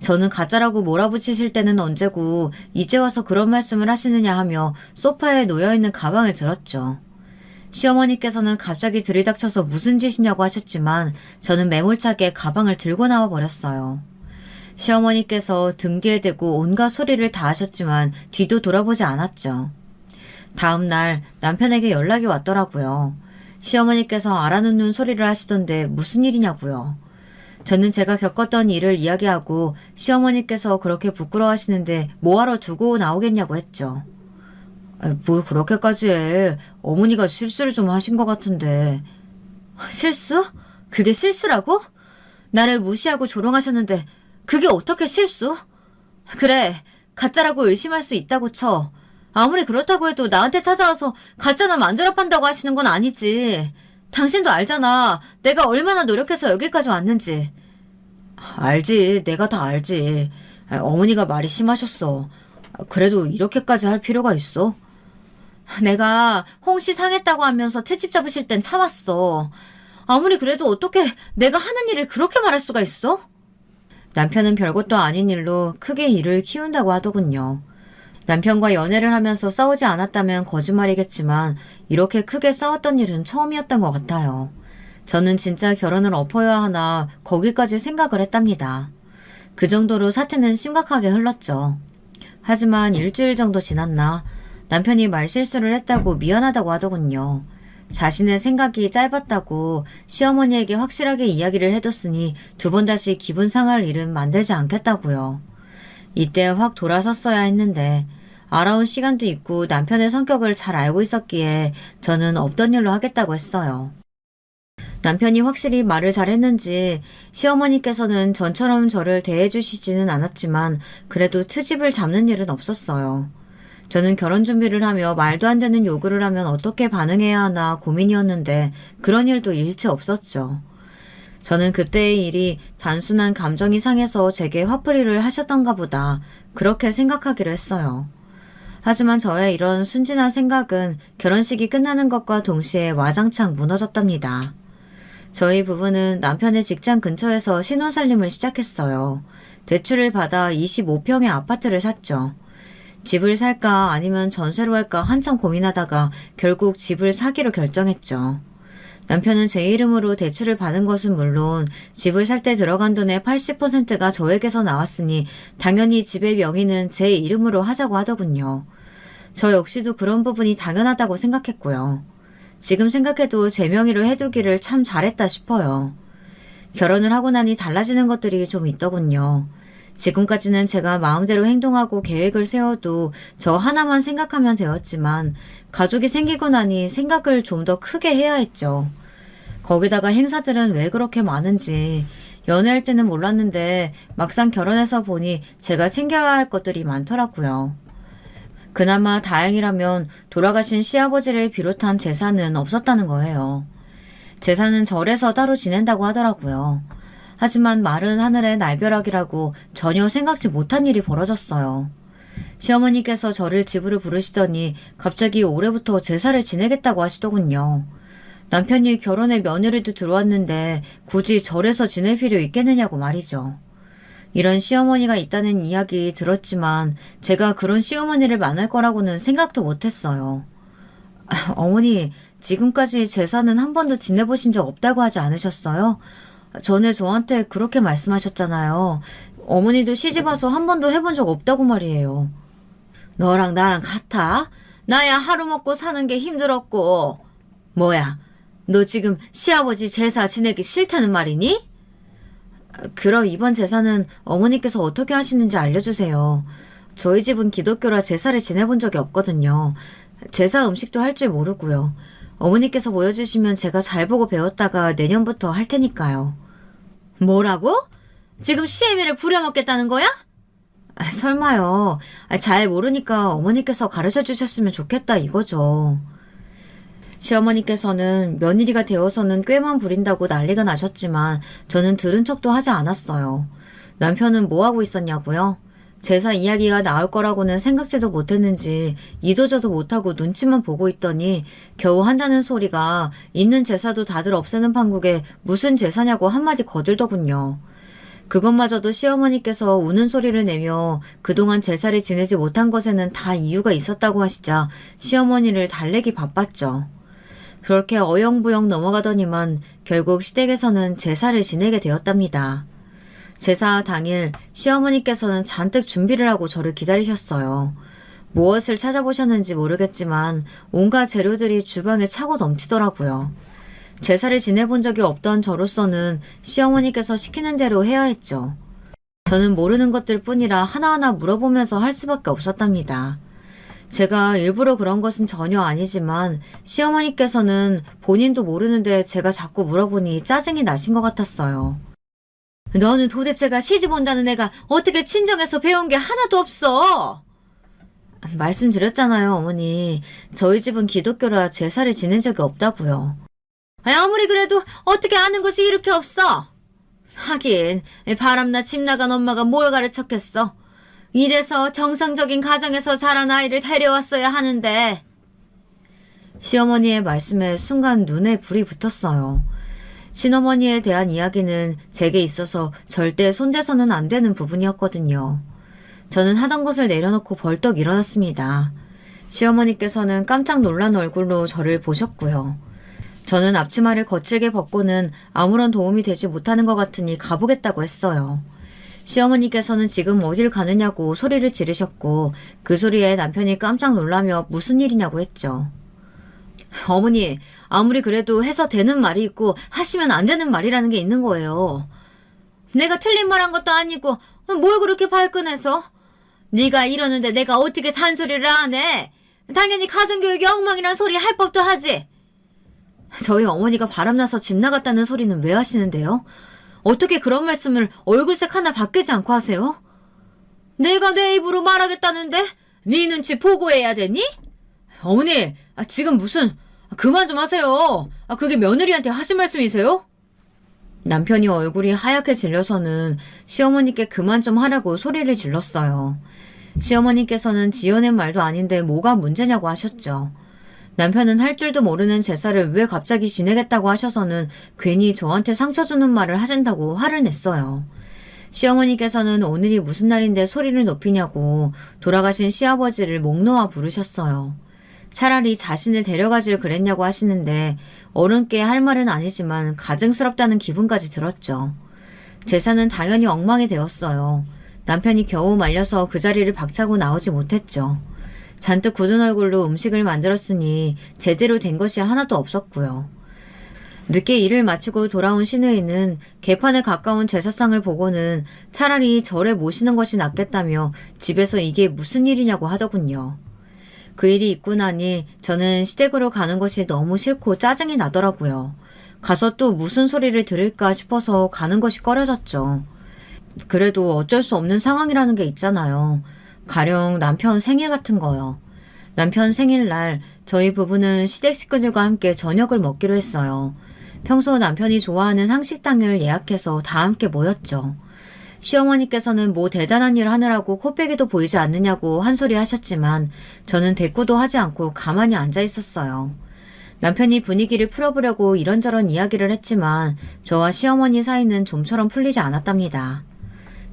저는 가짜라고 몰아붙이실 때는 언제고 이제 와서 그런 말씀을 하시느냐 하며 소파에 놓여있는 가방을 들었죠. 시어머니께서는 갑자기 들이닥쳐서 무슨 짓이냐고 하셨지만 저는 매몰차게 가방을 들고 나와 버렸어요. 시어머니께서 등 뒤에 대고 온갖 소리를 다 하셨지만 뒤도 돌아보지 않았죠. 다음 날 남편에게 연락이 왔더라고요. 시어머니께서 알아놓는 소리를 하시던데 무슨 일이냐고요. 저는 제가 겪었던 일을 이야기하고 시어머니께서 그렇게 부끄러워하시는데 뭐하러 두고 나오겠냐고 했죠. 뭘 그렇게까지 해. 어머니가 실수를 좀 하신 것 같은데. 실수? 그게 실수라고? 나를 무시하고 조롱하셨는데 그게 어떻게 실수? 그래, 가짜라고 의심할 수 있다고 쳐. 아무리 그렇다고 해도 나한테 찾아와서 가짜나 만들어 판다고 하시는 건 아니지. 당신도 알잖아. 내가 얼마나 노력해서 여기까지 왔는지. 알지. 내가 다 알지. 어머니가 말이 심하셨어. 그래도 이렇게까지 할 필요가 있어? 내가 홍씨 상했다고 하면서 채집 잡으실 땐 참았어. 아무리 그래도 어떻게 내가 하는 일을 그렇게 말할 수가 있어? 남편은 별것도 아닌 일로 크게 일을 키운다고 하더군요. 남편과 연애를 하면서 싸우지 않았다면 거짓말이겠지만 이렇게 크게 싸웠던 일은 처음이었던 것 같아요. 저는 진짜 결혼을 엎어야 하나 거기까지 생각을 했답니다. 그 정도로 사태는 심각하게 흘렀죠. 하지만 일주일 정도 지났나 남편이 말실수를 했다고 미안하다고 하더군요. 자신의 생각이 짧았다고 시어머니에게 확실하게 이야기를 해뒀으니 두 번 다시 기분 상할 일은 만들지 않겠다고요. 이때 확 돌아섰어야 했는데 알아온 시간도 있고 남편의 성격을 잘 알고 있었기에 저는 없던 일로 하겠다고 했어요. 남편이 확실히 말을 잘했는지 시어머니께서는 전처럼 저를 대해주시지는 않았지만 그래도 트집을 잡는 일은 없었어요. 저는 결혼 준비를 하며 말도 안 되는 요구를 하면 어떻게 반응해야 하나 고민이었는데 그런 일도 일체 없었죠. 저는 그때의 일이 단순한 감정이 상해서 제게 화풀이를 하셨던가 보다 그렇게 생각하기로 했어요. 하지만 저의 이런 순진한 생각은 결혼식이 끝나는 것과 동시에 와장창 무너졌답니다. 저희 부부는 남편의 직장 근처에서 신혼살림을 시작했어요. 대출을 받아 25평의 아파트를 샀죠. 집을 살까 아니면 전세로 할까 한참 고민하다가 결국 집을 사기로 결정했죠. 남편은 제 이름으로 대출을 받은 것은 물론 집을 살 때 들어간 돈의 80%가 저에게서 나왔으니 당연히 집의 명의는 제 이름으로 하자고 하더군요. 저 역시도 그런 부분이 당연하다고 생각했고요. 지금 생각해도 제 명의로 해두기를 참 잘했다 싶어요. 결혼을 하고 나니 달라지는 것들이 좀 있더군요. 지금까지는 제가 마음대로 행동하고 계획을 세워도 저 하나만 생각하면 되었지만 가족이 생기고 나니 생각을 좀 더 크게 해야 했죠. 거기다가 행사들은 왜 그렇게 많은지 연애할 때는 몰랐는데 막상 결혼해서 보니 제가 챙겨야 할 것들이 많더라고요. 그나마 다행이라면 돌아가신 시아버지를 비롯한 재산은 없었다는 거예요. 재산은 절에서 따로 지낸다고 하더라고요. 하지만 마른 하늘의 날벼락이라고 전혀 생각지 못한 일이 벌어졌어요. 시어머니께서 저를 집으로 부르시더니 갑자기 올해부터 제사를 지내겠다고 하시더군요. 남편이 결혼에 며느리도 들어왔는데 굳이 절에서 지낼 필요 있겠느냐고 말이죠. 이런 시어머니가 있다는 이야기 들었지만 제가 그런 시어머니를 만날 거라고는 생각도 못했어요. 어머니, 지금까지 제사는 한 번도 지내보신 적 없다고 하지 않으셨어요? 전에 저한테 그렇게 말씀하셨잖아요. 어머니도 시집와서 한 번도 해본 적 없다고 말이에요. 너랑 나랑 같아? 나야 하루 먹고 사는 게 힘들었고. 뭐야, 너 지금 시아버지 제사 지내기 싫다는 말이니? 그럼 이번 제사는 어머니께서 어떻게 하시는지 알려주세요. 저희 집은 기독교라 제사를 지내본 적이 없거든요. 제사 음식도 할 줄 모르고요. 어머니께서 보여주시면 제가 잘 보고 배웠다가 내년부터 할 테니까요. 뭐라고? 지금 시애미를 부려먹겠다는 거야? 설마요. 잘 모르니까 어머니께서 가르쳐 주셨으면 좋겠다 이거죠. 시어머니께서는 며느리가 되어서는 꾀만 부린다고 난리가 나셨지만 저는 들은 척도 하지 않았어요. 남편은 뭐하고 있었냐고요? 제사 이야기가 나올 거라고는 생각지도 못했는지 이도저도 못하고 눈치만 보고 있더니 겨우 한다는 소리가 있는 제사도 다들 없애는 판국에 무슨 제사냐고 한마디 거들더군요. 그것마저도 시어머니께서 우는 소리를 내며 그동안 제사를 지내지 못한 것에는 다 이유가 있었다고 하시자 시어머니를 달래기 바빴죠. 그렇게 어영부영 넘어가더니만 결국 시댁에서는 제사를 지내게 되었답니다. 제사 당일 시어머니께서는 잔뜩 준비를 하고 저를 기다리셨어요. 무엇을 찾아보셨는지 모르겠지만 온갖 재료들이 주방에 차고 넘치더라고요. 제사를 지내본 적이 없던 저로서는 시어머니께서 시키는 대로 해야 했죠. 저는 모르는 것들 뿐이라 하나하나 물어보면서 할 수밖에 없었답니다. 제가 일부러 그런 것은 전혀 아니지만 시어머니께서는 본인도 모르는데 제가 자꾸 물어보니 짜증이 나신 것 같았어요. 너는 도대체가 시집 온다는 애가 어떻게 친정에서 배운 게 하나도 없어? 말씀드렸잖아요, 어머니. 저희 집은 기독교라 제사를 지낸 적이 없다고요. 아무리 그래도 어떻게 아는 것이 이렇게 없어? 하긴 바람나 집 나간 엄마가 뭘 가르쳤겠어. 이래서 정상적인 가정에서 자란 아이를 데려왔어야 하는데. 시어머니의 말씀에 순간 눈에 불이 붙었어요. 친어머니에 대한 이야기는 제게 있어서 절대 손대서는 안 되는 부분이었거든요. 저는 하던 것을 내려놓고 벌떡 일어났습니다. 시어머니께서는 깜짝 놀란 얼굴로 저를 보셨고요. 저는 앞치마를 거칠게 벗고는 아무런 도움이 되지 못하는 것 같으니 가보겠다고 했어요. 시어머니께서는 지금 어딜 가느냐고 소리를 지르셨고 그 소리에 남편이 깜짝 놀라며 무슨 일이냐고 했죠. 어머니, 아무리 그래도 해서 되는 말이 있고 하시면 안 되는 말이라는 게 있는 거예요. 내가 틀린 말 한 것도 아니고 뭘 그렇게 발끈해서? 네가 이러는데 내가 어떻게 잔소리를 안 해? 당연히 가정교육이 엉망이란 소리 할 법도 하지. 저희 어머니가 바람나서 집 나갔다는 소리는 왜 하시는데요? 어떻게 그런 말씀을 얼굴색 하나 바뀌지 않고 하세요? 내가 내 입으로 말하겠다는데 네 눈치 보고 해야 되니? 어머니, 지금 무슨... 그만 좀 하세요. 그게 며느리한테 하신 말씀이세요? 남편이 얼굴이 하얗게 질려서는 시어머니께 그만 좀 하라고 소리를 질렀어요. 시어머니께서는 지어낸 말도 아닌데 뭐가 문제냐고 하셨죠. 남편은 할 줄도 모르는 제사를 왜 갑자기 지내겠다고 하셔서는 괜히 저한테 상처 주는 말을 하신다고 화를 냈어요. 시어머니께서는 오늘이 무슨 날인데 소리를 높이냐고 돌아가신 시아버지를 목 놓아 부르셨어요. 차라리 자신을 데려가질 그랬냐고 하시는데 어른께 할 말은 아니지만 가증스럽다는 기분까지 들었죠. 제사는 당연히 엉망이 되었어요. 남편이 겨우 말려서 그 자리를 박차고 나오지 못했죠. 잔뜩 굳은 얼굴로 음식을 만들었으니 제대로 된 것이 하나도 없었고요. 늦게 일을 마치고 돌아온 시누이는 개판에 가까운 제사상을 보고는 차라리 절에 모시는 것이 낫겠다며 집에서 이게 무슨 일이냐고 하더군요. 그 일이 있고 나니 저는 시댁으로 가는 것이 너무 싫고 짜증이 나더라고요. 가서 또 무슨 소리를 들을까 싶어서 가는 것이 꺼려졌죠. 그래도 어쩔 수 없는 상황이라는 게 있잖아요. 가령 남편 생일 같은 거요. 남편 생일날 저희 부부는 시댁 식구들과 함께 저녁을 먹기로 했어요. 평소 남편이 좋아하는 한식당을 예약해서 다 함께 모였죠. 시어머니께서는 뭐 대단한 일 하느라고 코빼기도 보이지 않느냐고 한 소리 하셨지만 저는 대꾸도 하지 않고 가만히 앉아 있었어요. 남편이 분위기를 풀어보려고 이런저런 이야기를 했지만 저와 시어머니 사이는 좀처럼 풀리지 않았답니다.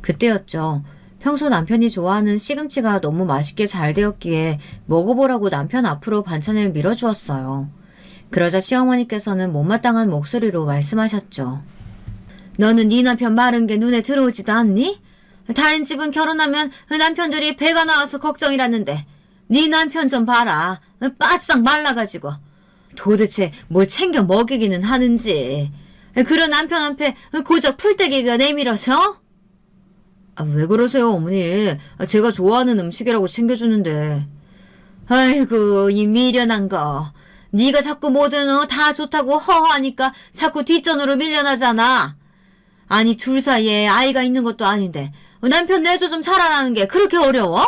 그때였죠. 평소 남편이 좋아하는 시금치가 너무 맛있게 잘 되었기에 먹어보라고 남편 앞으로 반찬을 밀어주었어요. 그러자 시어머니께서는 못마땅한 목소리로 말씀하셨죠. 너는 네 남편 마른 게 눈에 들어오지도 않니? 다른 집은 결혼하면 남편들이 배가 나와서 걱정이라는데 네 남편 좀 봐라. 바싹 말라가지고. 도대체 뭘 챙겨 먹이기는 하는지. 그런 남편 앞에 고작 풀떼기가 내밀어서? 왜 그러세요, 어머니? 제가 좋아하는 음식이라고 챙겨주는데. 아이고, 이 미련한 거. 네가 자꾸 뭐든 다 좋다고 허허하니까 자꾸 뒷전으로 밀려나잖아. 아니, 둘 사이에 아이가 있는 것도 아닌데 남편 내조 좀 자라나는 게 그렇게 어려워?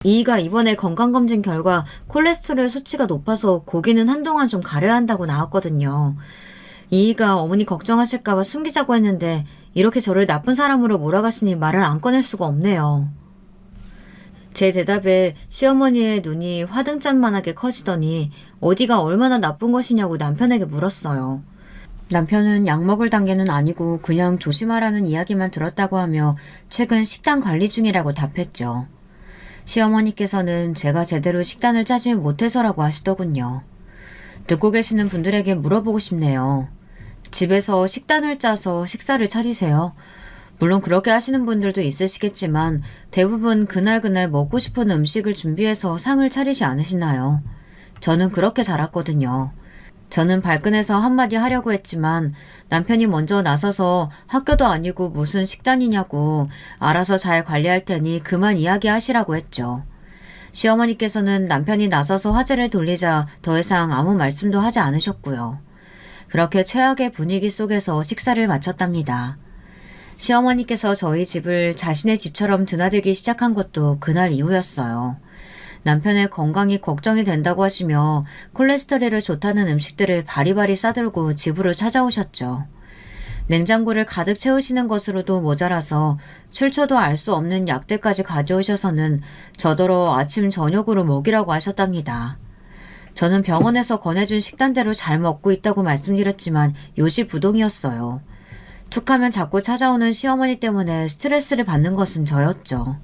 이가 이번에 건강검진 결과 콜레스테롤 수치가 높아서 고기는 한동안 좀 가려야 한다고 나왔거든요. 이가 어머니 걱정하실까봐 숨기자고 했는데 이렇게 저를 나쁜 사람으로 몰아가시니 말을 안 꺼낼 수가 없네요. 제 대답에 시어머니의 눈이 화등잔만하게 커지더니 어디가 얼마나 나쁜 것이냐고 남편에게 물었어요. 남편은 약 먹을 단계는 아니고 그냥 조심하라는 이야기만 들었다고 하며 최근 식단 관리 중이라고 답했죠. 시어머니께서는 제가 제대로 식단을 짜지 못해서라고 하시더군요. 듣고 계시는 분들에게 물어보고 싶네요. 집에서 식단을 짜서 식사를 차리세요? 물론 그렇게 하시는 분들도 있으시겠지만 대부분 그날그날 먹고 싶은 음식을 준비해서 상을 차리지 않으시나요? 저는 그렇게 자랐거든요. 저는 발끈해서 한마디 하려고 했지만 남편이 먼저 나서서 학교도 아니고 무슨 식단이냐고 알아서 잘 관리할 테니 그만 이야기하시라고 했죠. 시어머니께서는 남편이 나서서 화제를 돌리자 더 이상 아무 말씀도 하지 않으셨고요. 그렇게 최악의 분위기 속에서 식사를 마쳤답니다. 시어머니께서 저희 집을 자신의 집처럼 드나들기 시작한 것도 그날 이후였어요. 남편의 건강이 걱정이 된다고 하시며 콜레스테롤이 좋다는 음식들을 바리바리 싸들고 집으로 찾아오셨죠. 냉장고를 가득 채우시는 것으로도 모자라서 출처도 알 수 없는 약들까지 가져오셔서는 저더러 아침 저녁으로 먹이라고 하셨답니다. 저는 병원에서 권해준 식단대로 잘 먹고 있다고 말씀드렸지만 요지부동이었어요. 툭하면 자꾸 찾아오는 시어머니 때문에 스트레스를 받는 것은 저였죠.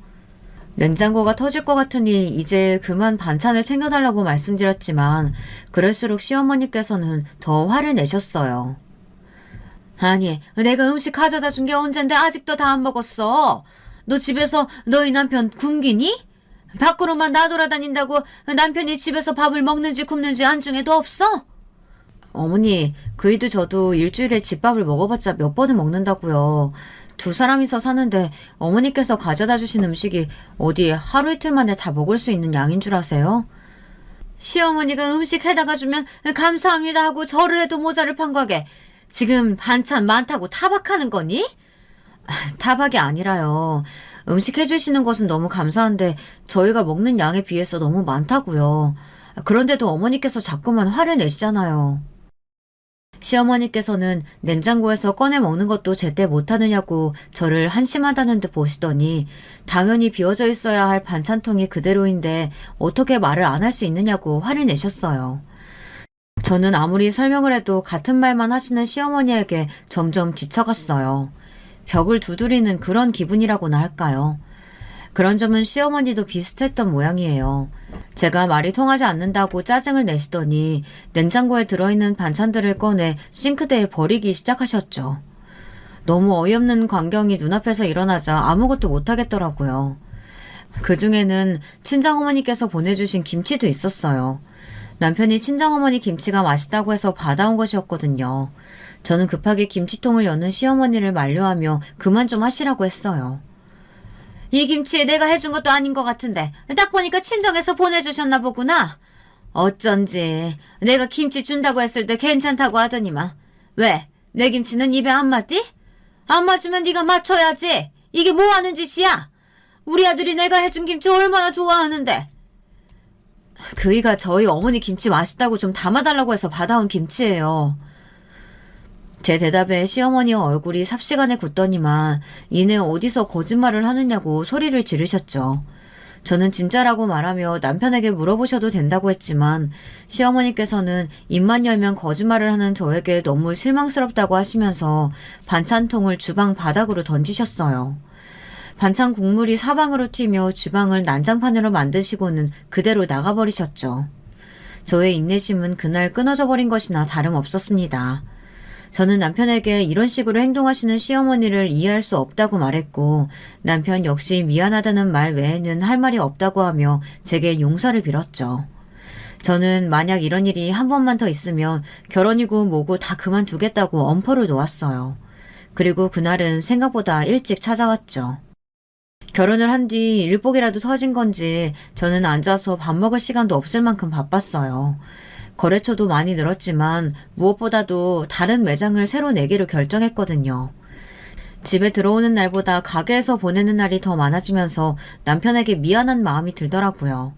냉장고가 터질 것 같으니 이제 그만 반찬을 챙겨달라고 말씀드렸지만 그럴수록 시어머니께서는 더 화를 내셨어요. 아니, 내가 음식 가져다 준 게 언젠데 아직도 다 안 먹었어. 너 집에서 너희 남편 굶기니? 밖으로만 나돌아다닌다고 남편이 집에서 밥을 먹는지 굶는지 안중에도 없어? 어머니, 그이도 저도 일주일에 집밥을 먹어봤자 몇 번을 먹는다고요. 두 사람이서 사는데 어머니께서 가져다 주신 음식이 어디 하루 이틀 만에 다 먹을 수 있는 양인 줄 아세요? 시어머니가 음식 해다가 주면 감사합니다 하고 절을 해도 모자를 판과게 지금 반찬 많다고 타박하는 거니? 타박이 아니라요. 음식 해주시는 것은 너무 감사한데 저희가 먹는 양에 비해서 너무 많다고요. 그런데도 어머니께서 자꾸만 화를 내시잖아요. 시어머니께서는 냉장고에서 꺼내 먹는 것도 제때 못하느냐고 저를 한심하다는 듯 보시더니 당연히 비워져 있어야 할 반찬통이 그대로인데 어떻게 말을 안 할 수 있느냐고 화를 내셨어요. 저는 아무리 설명을 해도 같은 말만 하시는 시어머니에게 점점 지쳐갔어요. 벽을 두드리는 그런 기분이라고나 할까요? 그런 점은 시어머니도 비슷했던 모양이에요. 제가 말이 통하지 않는다고 짜증을 내시더니 냉장고에 들어있는 반찬들을 꺼내 싱크대에 버리기 시작하셨죠. 너무 어이없는 광경이 눈앞에서 일어나자 아무것도 못하겠더라고요. 그중에는 친정어머니께서 보내주신 김치도 있었어요. 남편이 친정어머니 김치가 맛있다고 해서 받아온 것이었거든요. 저는 급하게 김치통을 여는 시어머니를 만류하며 그만 좀 하시라고 했어요. 이 김치 내가 해준 것도 아닌 것 같은데 딱 보니까 친정에서 보내주셨나 보구나. 어쩐지 내가 김치 준다고 했을 때 괜찮다고 하더니만. 왜? 내 김치는 입에 안 맞디? 안 맞으면 네가 맞춰야지. 이게 뭐 하는 짓이야? 우리 아들이 내가 해준 김치 얼마나 좋아하는데. 그이가 저희 어머니 김치 맛있다고 좀 담아달라고 해서 받아온 김치예요. 제 대답에 시어머니의 얼굴이 삽시간에 굳더니만 이내 어디서 거짓말을 하느냐고 소리를 지르셨죠. 저는 진짜라고 말하며 남편에게 물어보셔도 된다고 했지만 시어머니께서는 입만 열면 거짓말을 하는 저에게 너무 실망스럽다고 하시면서 반찬통을 주방 바닥으로 던지셨어요. 반찬 국물이 사방으로 튀며 주방을 난장판으로 만드시고는 그대로 나가버리셨죠. 저의 인내심은 그날 끊어져 버린 것이나 다름없었습니다. 저는 남편에게 이런 식으로 행동하시는 시어머니를 이해할 수 없다고 말했고 남편 역시 미안하다는 말 외에는 할 말이 없다고 하며 제게 용서를 빌었죠. 저는 만약 이런 일이 한 번만 더 있으면 결혼이고 뭐고 다 그만두겠다고 엄포를 놓았어요. 그리고 그날은 생각보다 일찍 찾아왔죠. 결혼을 한 뒤 일복이라도 터진 건지 저는 앉아서 밥 먹을 시간도 없을 만큼 바빴어요. 거래처도 많이 늘었지만 무엇보다도 다른 매장을 새로 내기로 결정했거든요. 집에 들어오는 날보다 가게에서 보내는 날이 더 많아지면서 남편에게 미안한 마음이 들더라고요.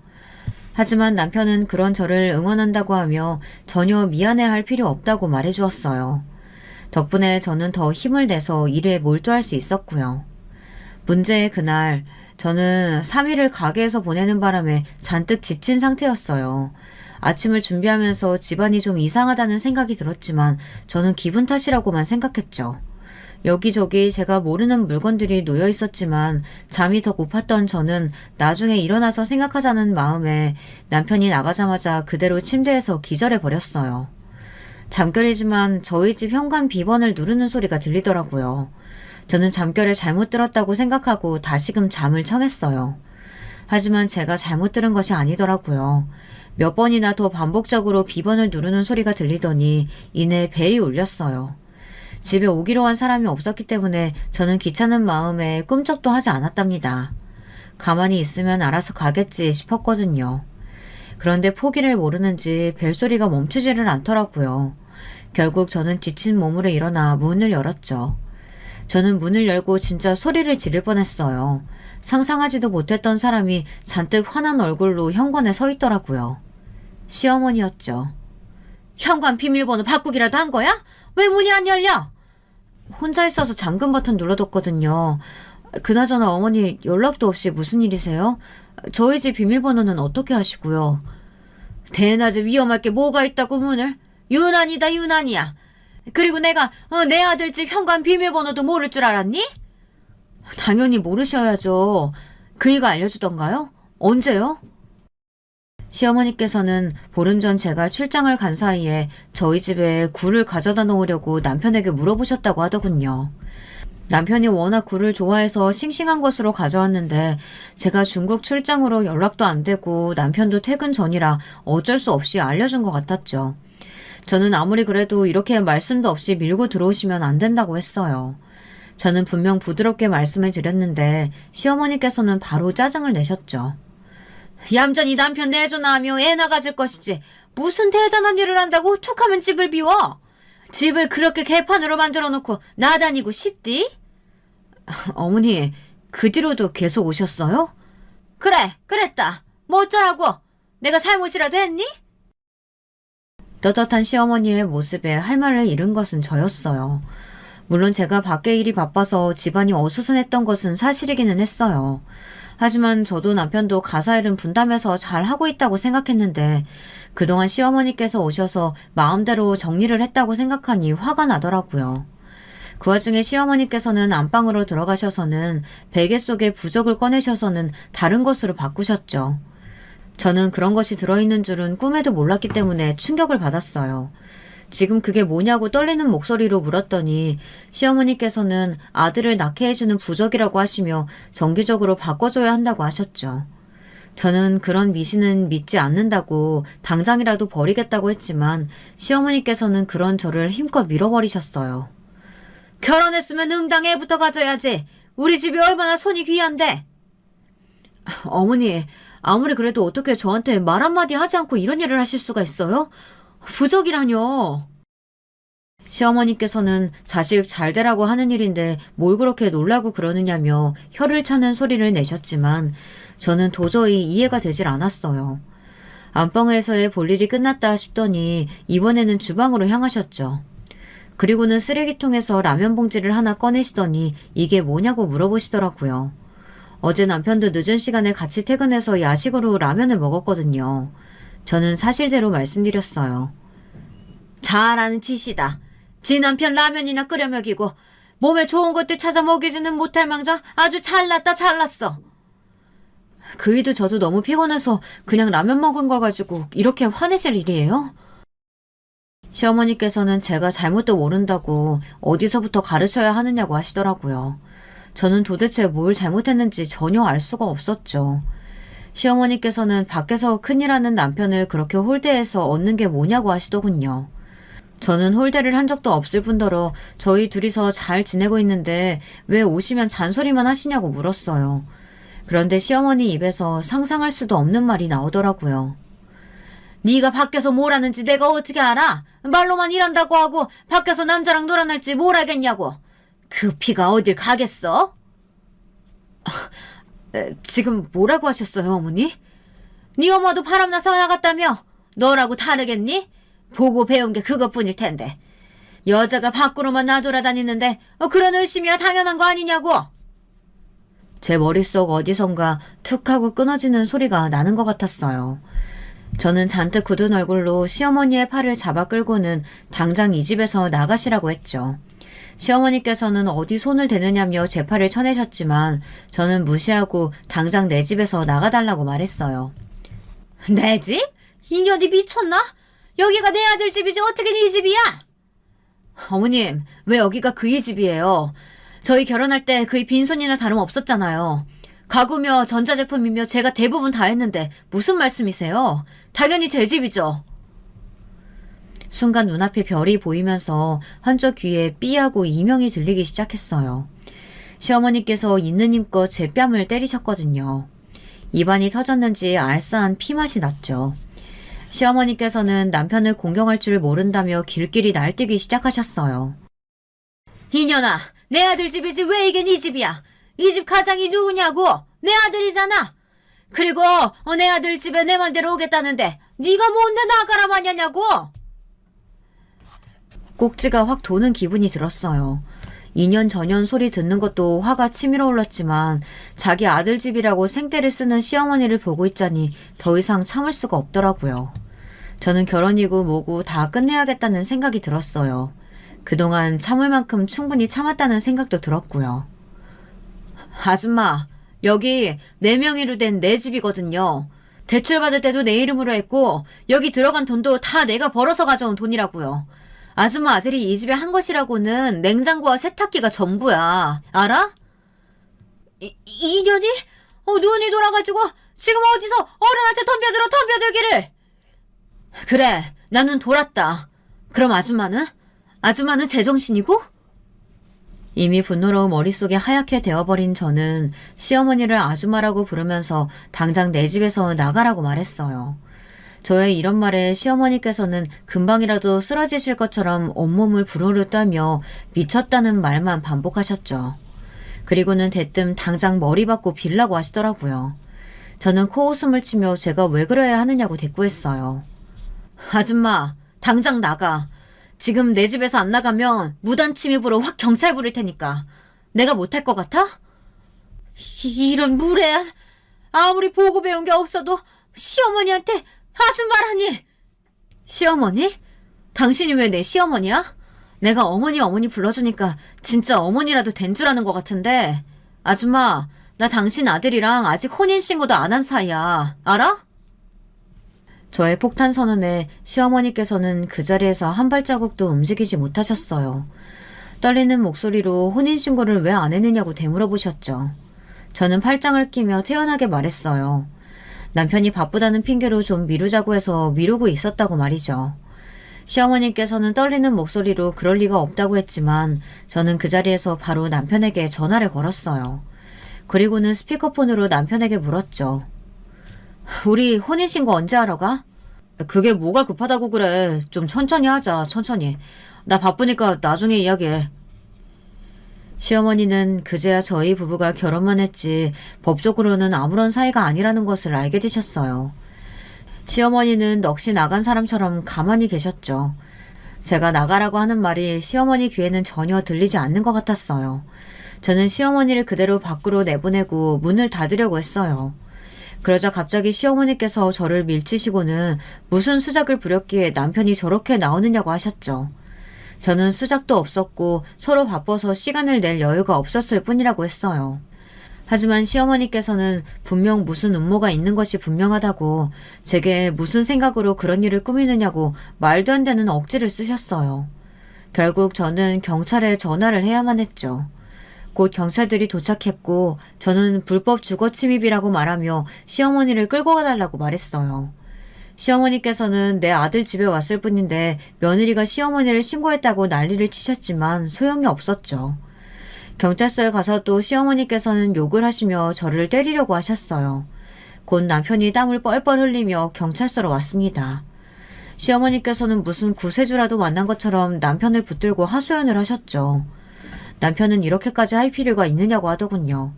하지만 남편은 그런 저를 응원한다고 하며 전혀 미안해할 필요 없다고 말해주었어요. 덕분에 저는 더 힘을 내서 일에 몰두할 수 있었고요. 문제의 그날 저는 3일을 가게에서 보내는 바람에 잔뜩 지친 상태였어요. 아침을 준비하면서 집안이 좀 이상하다는 생각이 들었지만 저는 기분 탓이라고만 생각했죠. 여기저기 제가 모르는 물건들이 놓여 있었지만 잠이 더 고팠던 저는 나중에 일어나서 생각하자는 마음에 남편이 나가자마자 그대로 침대에서 기절해 버렸어요. 잠결이지만 저희 집 현관 비번을 누르는 소리가 들리더라고요. 저는 잠결에 잘못 들었다고 생각하고 다시금 잠을 청했어요. 하지만 제가 잘못 들은 것이 아니더라고요. 몇 번이나 더 반복적으로 비번을 누르는 소리가 들리더니 이내 벨이 울렸어요. 집에 오기로 한 사람이 없었기 때문에 저는 귀찮은 마음에 꿈쩍도 하지 않았답니다. 가만히 있으면 알아서 가겠지 싶었거든요. 그런데 포기를 모르는지 벨소리가 멈추지를 않더라고요. 결국 저는 지친 몸으로 일어나 문을 열었죠. 저는 문을 열고 진짜 소리를 지를 뻔했어요. 상상하지도 못했던 사람이 잔뜩 화난 얼굴로 현관에 서 있더라고요. 시어머니였죠. 현관 비밀번호 바꾸기라도 한 거야? 왜 문이 안 열려? 혼자 있어서 잠금 버튼 눌러뒀거든요. 그나저나 어머니 연락도 없이 무슨 일이세요? 저희 집 비밀번호는 어떻게 하시고요? 대낮에 위험할 게 뭐가 있다고 문을? 유난이다 유난이야. 그리고 내가 내 아들 집 현관 비밀번호도 모를 줄 알았니? 당연히 모르셔야죠. 그이가 알려주던가요? 언제요? 시어머니께서는 보름 전 제가 출장을 간 사이에 저희 집에 굴을 가져다 놓으려고 남편에게 물어보셨다고 하더군요. 남편이 워낙 굴을 좋아해서 싱싱한 것으로 가져왔는데 제가 중국 출장으로 연락도 안 되고 남편도 퇴근 전이라 어쩔 수 없이 알려준 것 같았죠. 저는 아무리 그래도 이렇게 말씀도 없이 밀고 들어오시면 안 된다고 했어요. 저는 분명 부드럽게 말씀을 드렸는데 시어머니께서는 바로 짜증을 내셨죠. 얌전히 남편 내줘나 하며 애 나가질 것이지 무슨 대단한 일을 한다고 툭하면 집을 비워? 집을 그렇게 개판으로 만들어 놓고 나다니고 싶디? 어머니, 그 뒤로도 계속 오셨어요? 그래, 그랬다. 뭐 어쩌라고? 내가 잘못이라도 했니? 떳떳한 시어머니의 모습에 할 말을 잃은 것은 저였어요. 물론 제가 밖에 일이 바빠서 집안이 어수선했던 것은 사실이기는 했어요. 하지만 저도 남편도 가사일은 분담해서 잘하고 있다고 생각했는데 그동안 시어머니께서 오셔서 마음대로 정리를 했다고 생각하니 화가 나더라고요. 그 와중에 시어머니께서는 안방으로 들어가셔서는 베개 속에 부적을 꺼내셔서는 다른 것으로 바꾸셨죠. 저는 그런 것이 들어있는 줄은 꿈에도 몰랐기 때문에 충격을 받았어요. 지금 그게 뭐냐고 떨리는 목소리로 물었더니 시어머니께서는 아들을 낳게 해주는 부적이라고 하시며 정기적으로 바꿔줘야 한다고 하셨죠. 저는 그런 미신은 믿지 않는다고 당장이라도 버리겠다고 했지만 시어머니께서는 그런 저를 힘껏 밀어버리셨어요. 결혼했으면 응당 애부터 가져야지. 우리 집이 얼마나 손이 귀한데. 어머니, 아무리 그래도 어떻게 저한테 말 한마디 하지 않고 이런 일을 하실 수가 있어요? 부적이라뇨. 시어머니께서는 자식 잘 되라고 하는 일인데 뭘 그렇게 놀라고 그러느냐며 혀를 차는 소리를 내셨지만 저는 도저히 이해가 되질 않았어요. 안방에서의 볼일이 끝났다 싶더니 이번에는 주방으로 향하셨죠. 그리고는 쓰레기통에서 라면 봉지를 하나 꺼내시더니 이게 뭐냐고 물어보시더라고요. 어제 남편도 늦은 시간에 같이 퇴근해서 야식으로 라면을 먹었거든요. 저는 사실대로 말씀드렸어요. 잘하는 짓이다. 지 남편 라면이나 끓여 먹이고 몸에 좋은 것들 찾아 먹이지는 못할 망정 아주 잘났다 잘났어. 그이도 저도 너무 피곤해서 그냥 라면 먹은 걸 가지고 이렇게 화내실 일이에요? 시어머니께서는 제가 잘못도 모른다고 어디서부터 가르쳐야 하느냐고 하시더라고요. 저는 도대체 뭘 잘못했는지 전혀 알 수가 없었죠. 시어머니께서는 밖에서 큰일하는 남편을 그렇게 홀대해서 얻는 게 뭐냐고 하시더군요. 저는 홀대를 한 적도 없을 뿐더러 저희 둘이서 잘 지내고 있는데 왜 오시면 잔소리만 하시냐고 물었어요. 그런데 시어머니 입에서 상상할 수도 없는 말이 나오더라고요. 네가 밖에서 뭘 하는지 내가 어떻게 알아? 말로만 일한다고 하고 밖에서 남자랑 놀아날지 뭘 알겠냐고. 그 피가 어딜 가겠어? 지금 뭐라고 하셨어요, 어머니? 네 엄마도 바람나서 나갔다며? 너라고 다르겠니? 보고 배운 게 그것뿐일 텐데. 여자가 밖으로만 나돌아다니는데 그런 의심이야 당연한 거 아니냐고. 제 머릿속 어디선가 툭 하고 끊어지는 소리가 나는 것 같았어요. 저는 잔뜩 굳은 얼굴로 시어머니의 팔을 잡아 끌고는 당장 이 집에서 나가시라고 했죠. 시어머니께서는 어디 손을 대느냐며 제 팔을 쳐내셨지만 저는 무시하고 당장 내 집에서 나가달라고 말했어요. 내 집? 이년이 미쳤나? 여기가 내 아들 집이지 어떻게 네 집이야? 어머님, 왜 여기가 그의 집이에요? 저희 결혼할 때 그의 빈손이나 다름없었잖아요. 가구며 전자제품이며 제가 대부분 다 했는데 무슨 말씀이세요? 당연히 제 집이죠. 순간 눈앞에 별이 보이면서 한쪽 귀에 삐하고 이명이 들리기 시작했어요. 시어머니께서 있는 힘껏 제 뺨을 때리셨거든요. 입안이 터졌는지 알싸한 피맛이 났죠. 시어머니께서는 남편을 공경할 줄 모른다며 길길이 날뛰기 시작하셨어요. 이년아, 내 아들 집이지 왜 이게 네 집이야? 이 집 가장이 누구냐고? 내 아들이잖아. 그리고 내 아들 집에 내 맘대로 오겠다는데 네가 뭔데 나가라 마냐냐고? 꼭지가 확 도는 기분이 들었어요. 2년 전년 소리 듣는 것도 화가 치밀어 올랐지만 자기 아들 집이라고 생떼를 쓰는 시어머니를 보고 있자니 더 이상 참을 수가 없더라고요. 저는 결혼이고 뭐고 다 끝내야겠다는 생각이 들었어요. 그동안 참을 만큼 충분히 참았다는 생각도 들었고요. 아줌마, 여기 내 명의로 된 내 집이거든요. 대출받을 때도 내 이름으로 했고 여기 들어간 돈도 다 내가 벌어서 가져온 돈이라고요. 아줌마 아들이 이 집에 한 것이라고는 냉장고와 세탁기가 전부야. 알아? 2년이? 눈이 돌아가지고 지금 어디서 어른한테 덤벼들기를. 그래, 나는 돌았다. 그럼 아줌마는? 아줌마는 제정신이고? 이미 분노로 머릿속이 하얗게 되어버린 저는 시어머니를 아줌마라고 부르면서 당장 내 집에서 나가라고 말했어요. 저의 이런 말에 시어머니께서는 금방이라도 쓰러지실 것처럼 온몸을 부르르 떨며 미쳤다는 말만 반복하셨죠. 그리고는 대뜸 당장 머리 받고 빌라고 하시더라고요. 저는 코웃음을 치며 제가 왜 그래야 하느냐고 대꾸했어요. 아줌마, 당장 나가. 지금 내 집에서 안 나가면 무단 침입으로 확 경찰 부를 테니까. 내가 못할 것 같아? 이런 무례한. 아무리 보고 배운 게 없어도 시어머니한테 아줌마라니. 시어머니? 당신이 왜 내 시어머니야? 내가 어머니 불러주니까 진짜 어머니라도 된 줄 아는 것 같은데. 아줌마, 나 당신 아들이랑 아직 혼인신고도 안 한 사이야. 알아? 저의 폭탄 선언에 시어머니께서는 그 자리에서 한 발자국도 움직이지 못하셨어요. 떨리는 목소리로 혼인신고를 왜 안 했느냐고 되물어보셨죠. 저는 팔짱을 끼며 태연하게 말했어요. 남편이 바쁘다는 핑계로 좀 미루자고 해서 미루고 있었다고 말이죠. 시어머니께서는 떨리는 목소리로 그럴 리가 없다고 했지만 저는 그 자리에서 바로 남편에게 전화를 걸었어요. 그리고는 스피커폰으로 남편에게 물었죠. 우리 혼인신고 언제 하러 가? 그게 뭐가 급하다고 그래. 좀 천천히 하자, 천천히. 나 바쁘니까 나중에 이야기해. 시어머니는 그제야 저희 부부가 결혼만 했지 법적으로는 아무런 사이가 아니라는 것을 알게 되셨어요. 시어머니는 넋이 나간 사람처럼 가만히 계셨죠. 제가 나가라고 하는 말이 시어머니 귀에는 전혀 들리지 않는 것 같았어요. 저는 시어머니를 그대로 밖으로 내보내고 문을 닫으려고 했어요. 그러자 갑자기 시어머니께서 저를 밀치시고는 무슨 수작을 부렸기에 남편이 저렇게 나오느냐고 하셨죠. 저는 수작도 없었고 서로 바빠서 시간을 낼 여유가 없었을 뿐이라고 했어요. 하지만 시어머니께서는 분명 무슨 음모가 있는 것이 분명하다고 제게 무슨 생각으로 그런 일을 꾸미느냐고 말도 안 되는 억지를 쓰셨어요. 결국 저는 경찰에 전화를 해야만 했죠. 곧 경찰들이 도착했고 저는 불법 주거 침입이라고 말하며 시어머니를 끌고 가달라고 말했어요. 시어머니께서는 내 아들 집에 왔을 뿐인데 며느리가 시어머니를 신고했다고 난리를 치셨지만 소용이 없었죠. 경찰서에 가서도 시어머니께서는 욕을 하시며 저를 때리려고 하셨어요. 곧 남편이 땀을 뻘뻘 흘리며 경찰서로 왔습니다. 시어머니께서는 무슨 구세주라도 만난 것처럼 남편을 붙들고 하소연을 하셨죠. 남편은 이렇게까지 할 필요가 있느냐고 하더군요.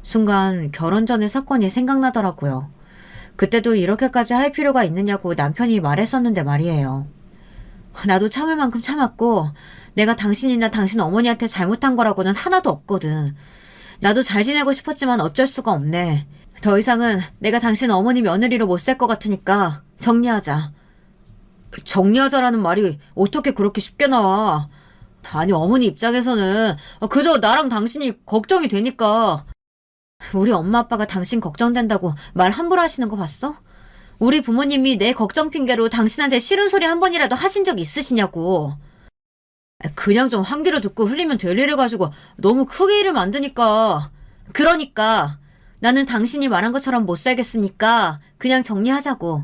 순간 결혼 전의 사건이 생각나더라고요. 그때도 이렇게까지 할 필요가 있느냐고 남편이 말했었는데 말이에요. 나도 참을 만큼 참았고 내가 당신이나 당신 어머니한테 잘못한 거라고는 하나도 없거든. 나도 잘 지내고 싶었지만 어쩔 수가 없네. 더 이상은 내가 당신 어머니 며느리로 못 살 것 같으니까 정리하자. 정리하자라는 말이 어떻게 그렇게 쉽게 나와. 아니 어머니 입장에서는 그저 나랑 당신이 걱정이 되니까. 우리 엄마 아빠가 당신 걱정된다고 말 함부로 하시는 거 봤어? 우리 부모님이 내 걱정 핑계로 당신한테 싫은 소리 한 번이라도 하신 적 있으시냐고. 그냥 좀 한 귀로 듣고 흘리면 될 일을 가지고 너무 크게 일을 만드니까. 그러니까 나는 당신이 말한 것처럼 못 살겠으니까 그냥 정리하자고.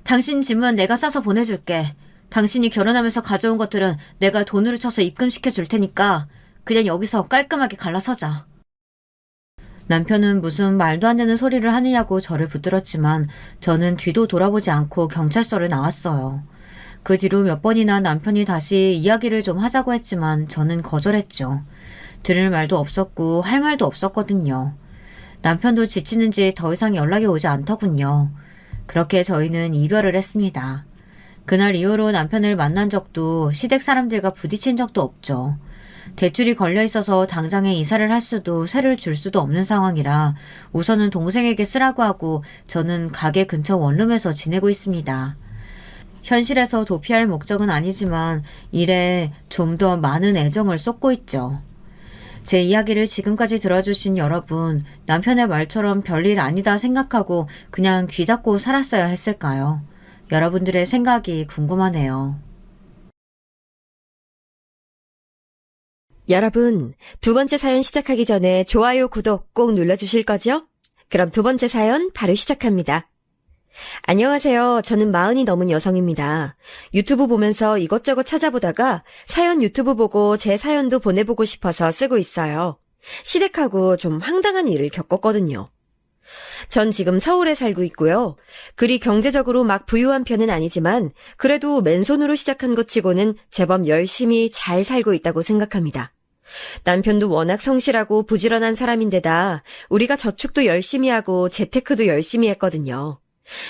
당신 집은 내가 싸서 보내줄게. 당신이 결혼하면서 가져온 것들은 내가 돈으로 쳐서 입금시켜 줄 테니까 그냥 여기서 깔끔하게 갈라서자. 남편은 무슨 말도 안 되는 소리를 하느냐고 저를 붙들었지만 저는 뒤도 돌아보지 않고 경찰서를 나왔어요. 그 뒤로 몇 번이나 남편이 다시 이야기를 좀 하자고 했지만 저는 거절했죠. 들을 말도 없었고 할 말도 없었거든요. 남편도 지치는지 더 이상 연락이 오지 않더군요. 그렇게 저희는 이별을 했습니다. 그날 이후로 남편을 만난 적도 시댁 사람들과 부딪힌 적도 없죠. 대출이 걸려 있어서 당장에 이사를 할 수도 세를 줄 수도 없는 상황이라 우선은 동생에게 쓰라고 하고 저는 가게 근처 원룸에서 지내고 있습니다. 현실에서 도피할 목적은 아니지만 일에 좀 더 많은 애정을 쏟고 있죠. 제 이야기를 지금까지 들어주신 여러분, 남편의 말처럼 별일 아니다 생각하고 그냥 귀 닫고 살았어야 했을까요? 여러분들의 생각이 궁금하네요. 여러분, 두 번째 사연 시작하기 전에 좋아요, 구독 꼭 눌러주실 거죠? 그럼 두 번째 사연 바로 시작합니다. 안녕하세요. 저는 40이 넘은 여성입니다. 유튜브 보면서 이것저것 찾아보다가 사연 유튜브 보고 제 사연도 보내보고 싶어서 쓰고 있어요. 시댁하고 좀 황당한 일을 겪었거든요. 전 지금 서울에 살고 있고요. 그리 경제적으로 막 부유한 편은 아니지만 그래도 맨손으로 시작한 것 치고는 제법 열심히 잘 살고 있다고 생각합니다. 남편도 워낙 성실하고 부지런한 사람인데다 우리가 저축도 열심히 하고 재테크도 열심히 했거든요.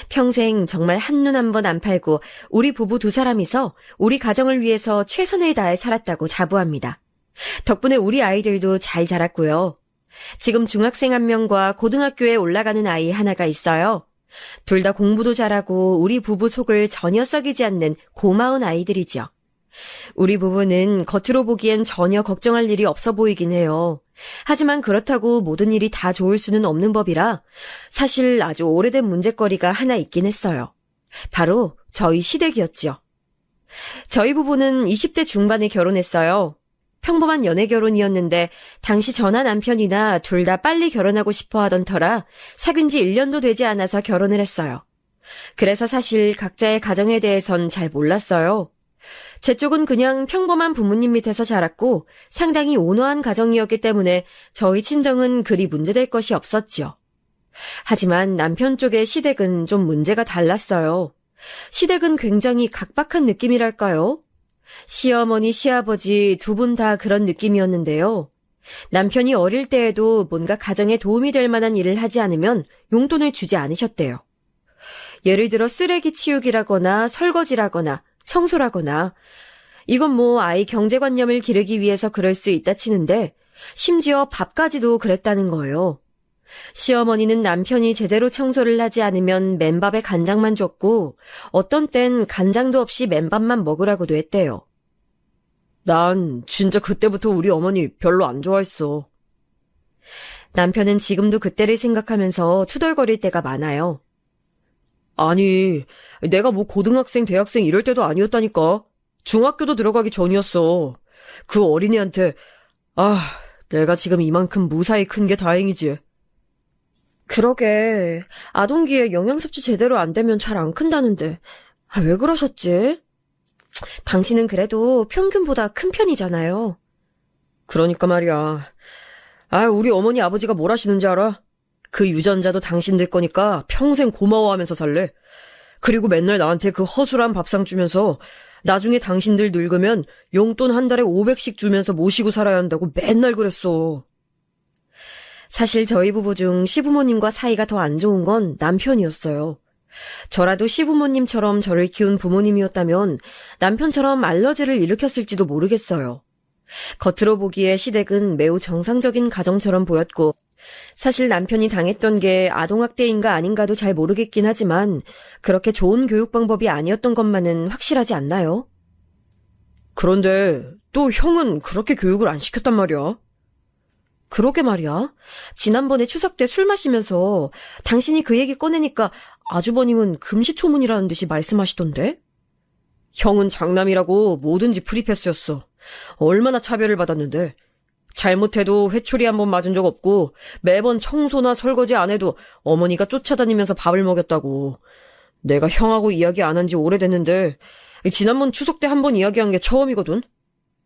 평생 정말 한눈 한 번 안 팔고 우리 부부 두 사람이서 우리 가정을 위해서 최선을 다해 살았다고 자부합니다. 덕분에 우리 아이들도 잘 자랐고요. 지금 중학생 1명과 고등학교에 올라가는 아이 하나가 있어요. 둘 다 공부도 잘하고 우리 부부 속을 전혀 썩이지 않는 고마운 아이들이죠. 우리 부부는 겉으로 보기엔 전혀 걱정할 일이 없어 보이긴 해요. 하지만 그렇다고 모든 일이 다 좋을 수는 없는 법이라 사실 아주 오래된 문제거리가 하나 있긴 했어요. 바로 저희 시댁이었죠. 저희 부부는 20대 중반에 결혼했어요. 평범한 연애 결혼이었는데 당시 저나 남편이나 둘 다 빨리 결혼하고 싶어 하던 터라 사귄 지 1년도 되지 않아서 결혼을 했어요. 그래서 사실 각자의 가정에 대해선 잘 몰랐어요. 제 쪽은 그냥 평범한 부모님 밑에서 자랐고 상당히 온화한 가정이었기 때문에 저희 친정은 그리 문제될 것이 없었죠. 하지만 남편 쪽의 시댁은 좀 문제가 달랐어요. 시댁은 굉장히 각박한 느낌이랄까요? 시어머니, 시아버지 두 분 다 그런 느낌이었는데요. 남편이 어릴 때에도 뭔가 가정에 도움이 될 만한 일을 하지 않으면 용돈을 주지 않으셨대요. 예를 들어 쓰레기 치우기라거나 설거지라거나 청소라거나 이건 뭐 아이 경제관념을 기르기 위해서 그럴 수 있다 치는데 심지어 밥까지도 그랬다는 거예요. 시어머니는 남편이 제대로 청소를 하지 않으면 맨밥에 간장만 줬고 어떤 땐 간장도 없이 맨밥만 먹으라고도 했대요. 난 진짜 그때부터 우리 어머니 별로 안 좋아했어. 남편은 지금도 그때를 생각하면서 투덜거릴 때가 많아요. 아니, 내가 뭐 고등학생, 대학생 이럴 때도 아니었다니까. 중학교도 들어가기 전이었어. 그 어린이한테 내가 지금 이만큼 무사히 큰 게 다행이지. 그러게, 아동기에 영양섭취 제대로 안 되면 잘 안 큰다는데 왜 그러셨지? 당신은 그래도 평균보다 큰 편이잖아요. 그러니까 말이야. 우리 어머니 아버지가 뭘 하시는지 알아? 그 유전자도 당신들 거니까 평생 고마워하면서 살래. 그리고 맨날 나한테 그 허술한 밥상 주면서 나중에 당신들 늙으면 용돈 한 달에 500씩 주면서 모시고 살아야 한다고 맨날 그랬어. 사실 저희 부부 중 시부모님과 사이가 더 안 좋은 건 남편이었어요. 저라도 시부모님처럼 저를 키운 부모님이었다면 남편처럼 알러지를 일으켰을지도 모르겠어요. 겉으로 보기에 시댁은 매우 정상적인 가정처럼 보였고 사실 남편이 당했던 게 아동학대인가 아닌가도 잘 모르겠긴 하지만 그렇게 좋은 교육 방법이 아니었던 것만은 확실하지 않나요? 그런데 또 형은 그렇게 교육을 안 시켰단 말이야. 그러게 말이야. 지난번에 추석 때 술 마시면서 당신이 그 얘기 꺼내니까 아주버님은 금시초문이라는 듯이 말씀하시던데? 형은 장남이라고 뭐든지 프리패스였어. 얼마나 차별을 받았는데. 잘못해도 회초리 한 번 맞은 적 없고 매번 청소나 설거지 안 해도 어머니가 쫓아다니면서 밥을 먹였다고. 내가 형하고 이야기 안 한 지 오래됐는데 지난번 추석 때 한 번 이야기한 게 처음이거든.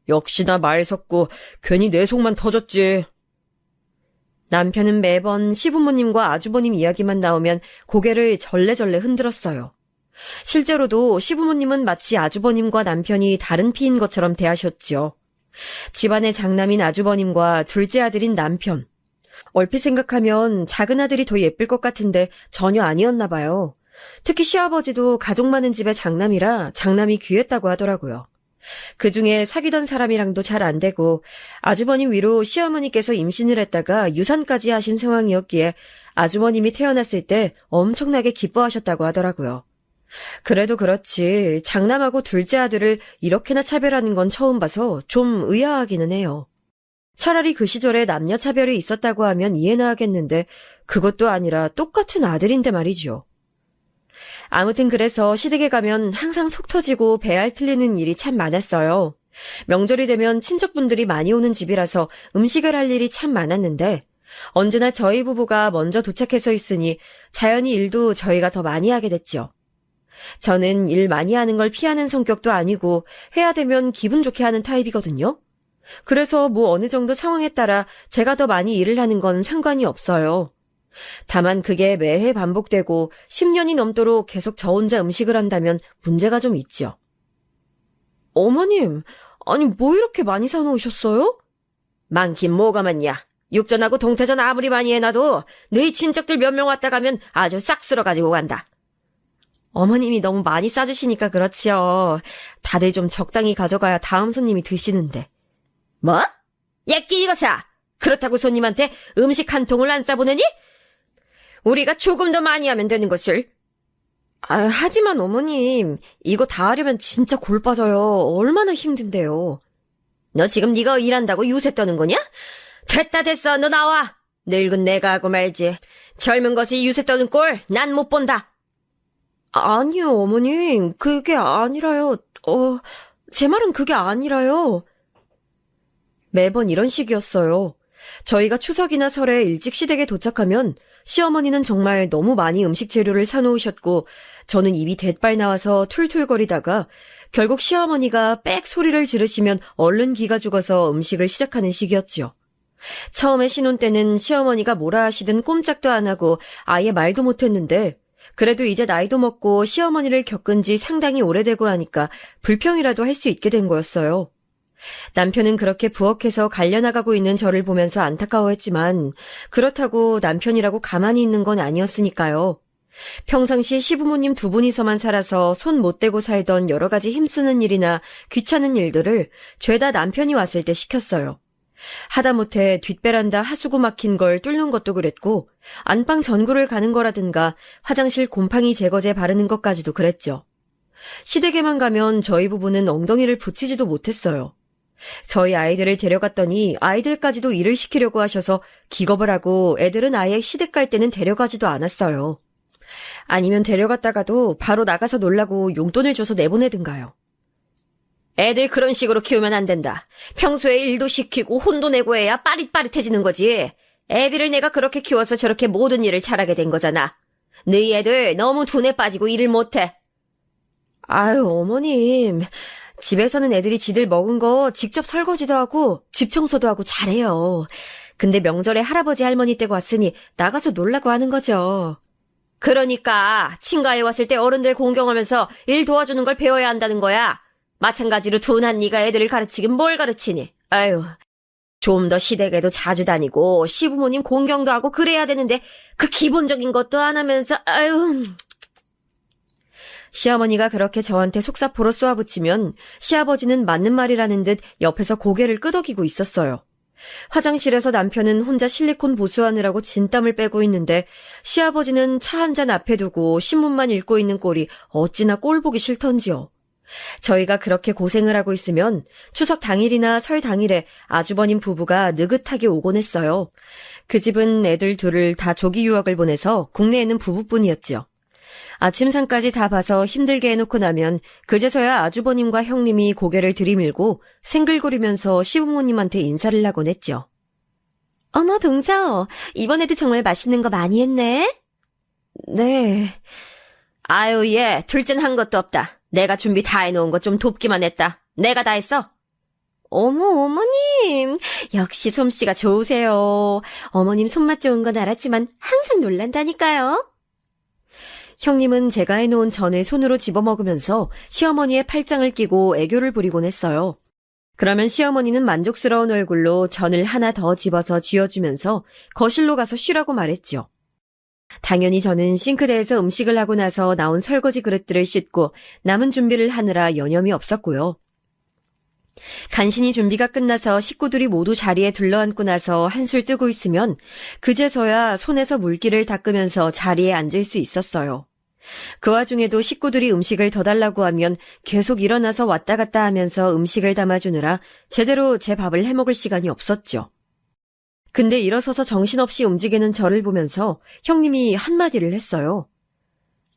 역시나 말 섞고 괜히 내 속만 터졌지. 남편은 매번 시부모님과 아주버님 이야기만 나오면 고개를 절레절레 흔들었어요. 실제로도 시부모님은 마치 아주버님과 남편이 다른 피인 것처럼 대하셨지요. 집안의 장남인 아주버님과 둘째 아들인 남편. 얼핏 생각하면 작은 아들이 더 예쁠 것 같은데 전혀 아니었나 봐요. 특히 시아버지도 가족 많은 집의 장남이라 장남이 귀했다고 하더라고요. 그중에 사귀던 사람이랑도 잘 안 되고 아주버님 위로 시어머니께서 임신을 했다가 유산까지 하신 상황이었기에 아주버님이 태어났을 때 엄청나게 기뻐하셨다고 하더라고요. 그래도 그렇지 장남하고 둘째 아들을 이렇게나 차별하는 건 처음 봐서 좀 의아하기는 해요. 차라리 그 시절에 남녀 차별이 있었다고 하면 이해나 하겠는데 그것도 아니라 똑같은 아들인데 말이죠. 아무튼 그래서 시댁에 가면 항상 속 터지고 배알 틀리는 일이 참 많았어요. 명절이 되면 친척분들이 많이 오는 집이라서 음식을 할 일이 참 많았는데 언제나 저희 부부가 먼저 도착해서 있으니 자연히 일도 저희가 더 많이 하게 됐죠. 저는 일 많이 하는 걸 피하는 성격도 아니고 해야 되면 기분 좋게 하는 타입이거든요. 그래서 뭐 어느 정도 상황에 따라 제가 더 많이 일을 하는 건 상관이 없어요. 다만 그게 매해 반복되고 10년이 넘도록 계속 저 혼자 음식을 한다면 문제가 좀 있죠. 어머님, 아니 뭐 이렇게 많이 사놓으셨어요? 많긴 뭐가 많냐. 육전하고 동태전 아무리 많이 해놔도 너희 친척들 몇 명 왔다 가면 아주 싹 쓸어 가지고 간다. 어머님이 너무 많이 싸주시니까 그렇지요. 다들 좀 적당히 가져가야 다음 손님이 드시는데. 뭐? 예끼 이거사! 그렇다고 손님한테 음식 한 통을 안 싸보내니? 우리가 조금 더 많이 하면 되는 것을. 하지만 어머님, 이거 다 하려면 진짜 골 빠져요. 얼마나 힘든데요. 너 지금 네가 일한다고 유세 떠는 거냐? 됐다 됐어, 너 나와. 늙은 내가 하고 말지. 젊은 것이 유세 떠는 꼴 난 못 본다. 아니요, 어머님. 그게 아니라요. 제 말은 그게 아니라요. 매번 이런 식이었어요. 저희가 추석이나 설에 일찍 시댁에 도착하면 시어머니는 정말 너무 많이 음식 재료를 사놓으셨고 저는 입이 대빨 나와서 툴툴거리다가 결국 시어머니가 빽 소리를 지르시면 얼른 기가 죽어서 음식을 시작하는 시기였지요. 처음에 신혼 때는 시어머니가 뭐라 하시든 꼼짝도 안 하고 아예 말도 못했는데 그래도 이제 나이도 먹고 시어머니를 겪은 지 상당히 오래되고 하니까 불평이라도 할 수 있게 된 거였어요. 남편은 그렇게 부엌에서 갈려나가고 있는 저를 보면서 안타까워했지만 그렇다고 남편이라고 가만히 있는 건 아니었으니까요. 평상시 시부모님 두 분이서만 살아서 손 못 대고 살던 여러 가지 힘쓰는 일이나 귀찮은 일들을 죄다 남편이 왔을 때 시켰어요. 하다못해 뒷베란다 하수구 막힌 걸 뚫는 것도 그랬고 안방 전구를 가는 거라든가 화장실 곰팡이 제거제 바르는 것까지도 그랬죠. 시댁에만 가면 저희 부부는 엉덩이를 붙이지도 못했어요. 저희 아이들을 데려갔더니 아이들까지도 일을 시키려고 하셔서 기겁을 하고 애들은 아예 시댁 갈 때는 데려가지도 않았어요. 아니면 데려갔다가도 바로 나가서 놀라고 용돈을 줘서 내보내든가요. 애들 그런 식으로 키우면 안 된다. 평소에 일도 시키고 혼도 내고 해야 빠릿빠릿해지는 거지. 애비를 내가 그렇게 키워서 저렇게 모든 일을 잘하게 된 거잖아. 너희 애들 너무 둔에 빠지고 일을 못해. 아유, 어머님. 집에서는 애들이 지들 먹은 거 직접 설거지도 하고 집 청소도 하고 잘해요. 근데 명절에 할아버지 할머니 댁 왔으니 나가서 놀라고 하는 거죠. 그러니까 친가에 왔을 때 어른들 공경하면서 일 도와주는 걸 배워야 한다는 거야. 마찬가지로 둔한 네가 애들을 가르치긴 뭘 가르치니. 아유, 좀 더 시댁에도 자주 다니고 시부모님 공경도 하고 그래야 되는데 그 기본적인 것도 안 하면서 아유. 시어머니가 그렇게 저한테 속사포로 쏘아붙이면 시아버지는 맞는 말이라는 듯 옆에서 고개를 끄덕이고 있었어요. 화장실에서 남편은 혼자 실리콘 보수하느라고 진땀을 빼고 있는데 시아버지는 차 한 잔 앞에 두고 신문만 읽고 있는 꼴이 어찌나 꼴보기 싫던지요. 저희가 그렇게 고생을 하고 있으면 추석 당일이나 설 당일에 아주버님 부부가 느긋하게 오곤 했어요. 그 집은 애들 둘을 다 조기 유학을 보내서 국내에는 부부뿐이었죠. 아침상까지 다 봐서 힘들게 해놓고 나면 그제서야 아주버님과 형님이 고개를 들이밀고 생글거리면서 시부모님한테 인사를 하곤 했죠. 어머 동서, 이번에도 정말 맛있는 거 많이 했네? 네. 아유 얘 둘째는 한 것도 없다. 내가 준비 다 해놓은 거 좀 돕기만 했다. 내가 다 했어. 어머 어머님, 역시 솜씨가 좋으세요. 어머님 손맛 좋은 건 알았지만 항상 놀란다니까요. 형님은 제가 해놓은 전을 손으로 집어먹으면서 시어머니의 팔짱을 끼고 애교를 부리곤 했어요. 그러면 시어머니는 만족스러운 얼굴로 전을 하나 더 집어서 쥐어주면서 거실로 가서 쉬라고 말했죠. 당연히 저는 싱크대에서 음식을 하고 나서 나온 설거지 그릇들을 씻고 남은 준비를 하느라 여념이 없었고요. 간신히 준비가 끝나서 식구들이 모두 자리에 들러앉고 나서 한술 뜨고 있으면 그제서야 손에서 물기를 닦으면서 자리에 앉을 수 있었어요. 그 와중에도 식구들이 음식을 더 달라고 하면 계속 일어나서 왔다 갔다 하면서 음식을 담아주느라 제대로 제 밥을 해먹을 시간이 없었죠. 근데 일어서서 정신없이 움직이는 저를 보면서 형님이 한마디를 했어요.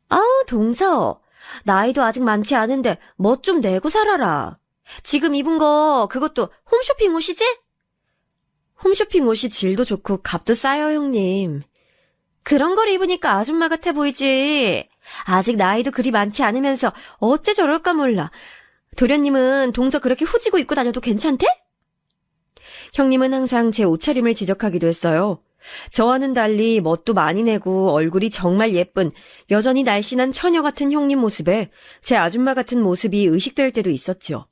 아, 동서. 나이도 아직 많지 않은데 멋 좀 내고 살아라. 지금 입은 거 그것도 홈쇼핑 옷이지? 홈쇼핑 옷이 질도 좋고 값도 싸요, 형님. 그런 걸 입으니까 아줌마 같아 보이지. 아직 나이도 그리 많지 않으면서 어째 저럴까 몰라. 도련님은 동서 그렇게 후지고 입고 다녀도 괜찮대? 형님은 항상 제 옷차림을 지적하기도 했어요. 저와는 달리 멋도 많이 내고 얼굴이 정말 예쁜 여전히 날씬한 처녀 같은 형님 모습에 제 아줌마 같은 모습이 의식될 때도 있었죠.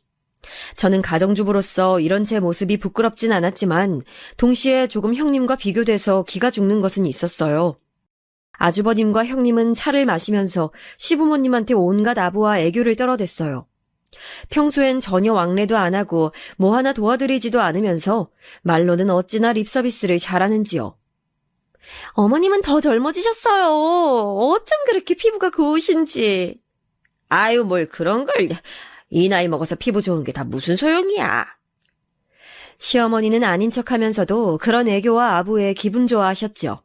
저는 가정주부로서 이런 제 모습이 부끄럽진 않았지만 동시에 조금 형님과 비교돼서 기가 죽는 것은 있었어요. 아주버님과 형님은 차를 마시면서 시부모님한테 온갖 아부와 애교를 떨어댔어요. 평소엔 전혀 왕래도 안 하고 뭐 하나 도와드리지도 않으면서 말로는 어찌나 립서비스를 잘하는지요. 어머님은 더 젊어지셨어요. 어쩜 그렇게 피부가 고우신지. 아유, 뭘 그런 걸. 이 나이 먹어서 피부 좋은 게 다 무슨 소용이야. 시어머니는 아닌 척하면서도 그런 애교와 아부에 기분 좋아하셨죠.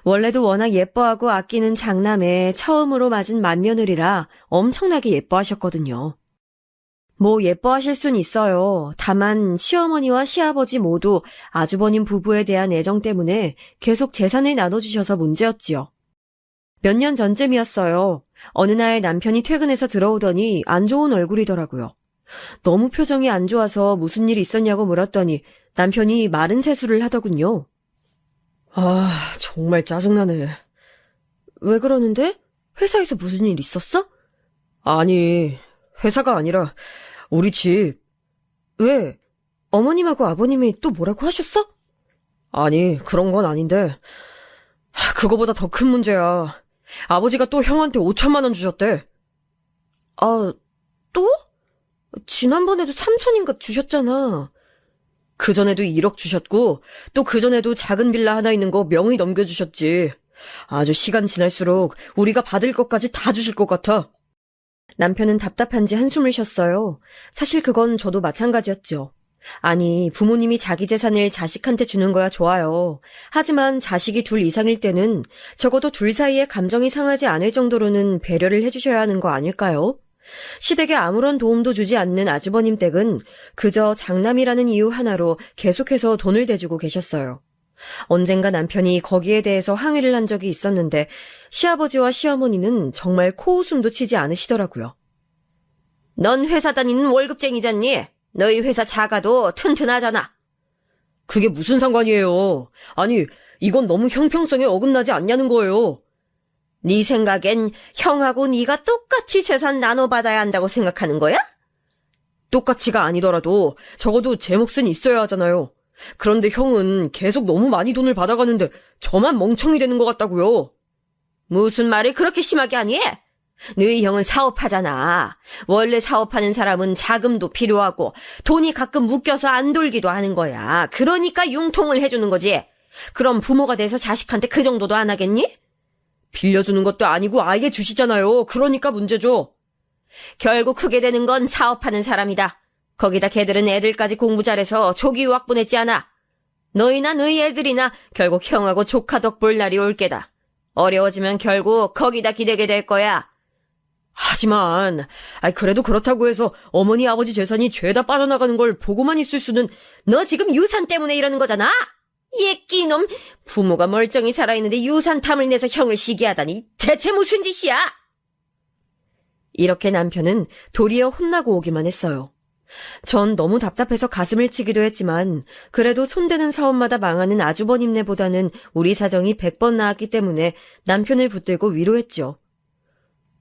원래도 워낙 예뻐하고 아끼는 장남에 처음으로 맞은 맏며느리라 엄청나게 예뻐하셨거든요. 뭐 예뻐하실 순 있어요. 다만 시어머니와 시아버지 모두 아주버님 부부에 대한 애정 때문에 계속 재산을 나눠주셔서 문제였지요. 몇 년 전쯤이었어요. 어느 날 남편이 퇴근해서 들어오더니 안 좋은 얼굴이더라고요. 너무 표정이 안 좋아서 무슨 일 있었냐고 물었더니 남편이 마른 세수를 하더군요. 아, 정말 짜증나네. 왜 그러는데? 회사에서 무슨 일 있었어? 아니, 회사가 아니라 우리 집. 왜? 어머님하고 아버님이 또 뭐라고 하셨어? 아니, 그런 건 아닌데 그거보다 더 큰 문제야. 아버지가 또 형한테 5천만 원 주셨대. 아, 또? 지난번에도 3천인가 주셨잖아. 그전에도 1억 주셨고 또 그전에도 작은 빌라 하나 있는 거 명의 넘겨주셨지. 아주 시간 지날수록 우리가 받을 것까지 다 주실 것 같아. 남편은 답답한지 한숨을 쉬었어요. 사실 그건 저도 마찬가지였죠. 아니, 부모님이 자기 재산을 자식한테 주는 거야 좋아요. 하지만 자식이 둘 이상일 때는 적어도 둘 사이에 감정이 상하지 않을 정도로는 배려를 해주셔야 하는 거 아닐까요? 시댁에 아무런 도움도 주지 않는 아주버님 댁은 그저 장남이라는 이유 하나로 계속해서 돈을 대주고 계셨어요. 언젠가 남편이 거기에 대해서 항의를 한 적이 있었는데 시아버지와 시어머니는 정말 코웃음도 치지 않으시더라고요. 넌 회사 다니는 월급쟁이잖니? 너희 회사 작아도 튼튼하잖아. 그게 무슨 상관이에요. 아니, 이건 너무 형평성에 어긋나지 않냐는 거예요. 네 생각엔 형하고 네가 똑같이 재산 나눠받아야 한다고 생각하는 거야? 똑같이가 아니더라도 적어도 제 몫은 있어야 하잖아요. 그런데 형은 계속 너무 많이 돈을 받아가는데 저만 멍청이 되는 것 같다고요. 무슨 말을 그렇게 심하게 하니? 너희 형은 사업하잖아. 원래 사업하는 사람은 자금도 필요하고 돈이 가끔 묶여서 안 돌기도 하는 거야. 그러니까 융통을 해주는 거지. 그럼 부모가 돼서 자식한테 그 정도도 안 하겠니? 빌려주는 것도 아니고 아예 주시잖아요. 그러니까 문제죠. 결국 크게 되는 건 사업하는 사람이다. 거기다 걔들은 애들까지 공부 잘해서 조기 유학 보냈지 않아. 너희나 너희 애들이나 결국 형하고 조카 덕 볼 날이 올 게다. 어려워지면 결국 거기다 기대게 될 거야. 하지만 그래도 그렇다고 해서 어머니 아버지 재산이 죄다 빠져나가는 걸 보고만 있을 수는. 너 지금 유산 때문에 이러는 거잖아. 예끼놈, 부모가 멀쩡히 살아있는데 유산 탐을 내서 형을 시기 하다니 대체 무슨 짓이야? 이렇게 남편은 도리어 혼나고 오기만 했어요. 전 너무 답답해서 가슴을 치기도 했지만 그래도 손대는 사업마다 망하는 아주버님네보다는 우리 사정이 100번 나았기 때문에 남편을 붙들고 위로했죠.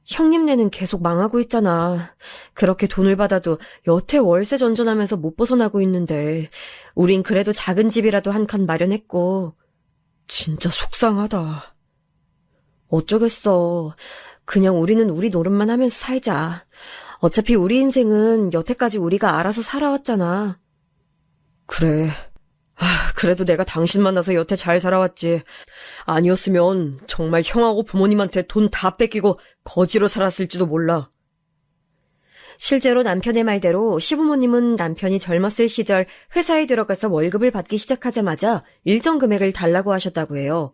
형님네는 계속 망하고 있잖아. 그렇게 돈을 받아도 여태 월세 전전하면서 못 벗어나고 있는데 우린 그래도 작은 집이라도 한 칸 마련했고. 진짜 속상하다. 어쩌겠어. 그냥 우리는 우리 노릇만 하면서 살자. 어차피 우리 인생은 여태까지 우리가 알아서 살아왔잖아. 그래. 그래도 내가 당신 만나서 여태 잘 살아왔지. 아니었으면 정말 형하고 부모님한테 돈 다 뺏기고 거지로 살았을지도 몰라. 실제로 남편의 말대로 시부모님은 남편이 젊었을 시절 회사에 들어가서 월급을 받기 시작하자마자 일정 금액을 달라고 하셨다고 해요.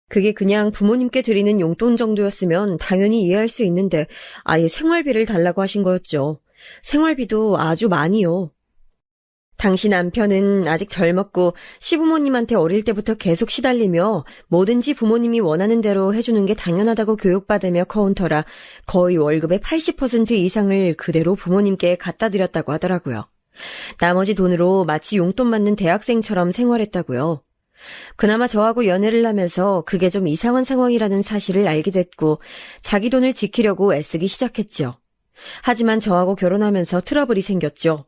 그게 그냥 부모님께 드리는 용돈 정도였으면 당연히 이해할 수 있는데 아예 생활비를 달라고 하신 거였죠. 생활비도 아주 많이요. 당시 남편은 아직 젊었고 시부모님한테 어릴 때부터 계속 시달리며 뭐든지 부모님이 원하는 대로 해주는 게 당연하다고 교육받으며 커온 터라 거의 월급의 80% 이상을 그대로 부모님께 갖다 드렸다고 하더라고요. 나머지 돈으로 마치 용돈 맞는 대학생처럼 생활했다고요. 그나마 저하고 연애를 하면서 그게 좀 이상한 상황이라는 사실을 알게 됐고 자기 돈을 지키려고 애쓰기 시작했죠. 하지만 저하고 결혼하면서 트러블이 생겼죠.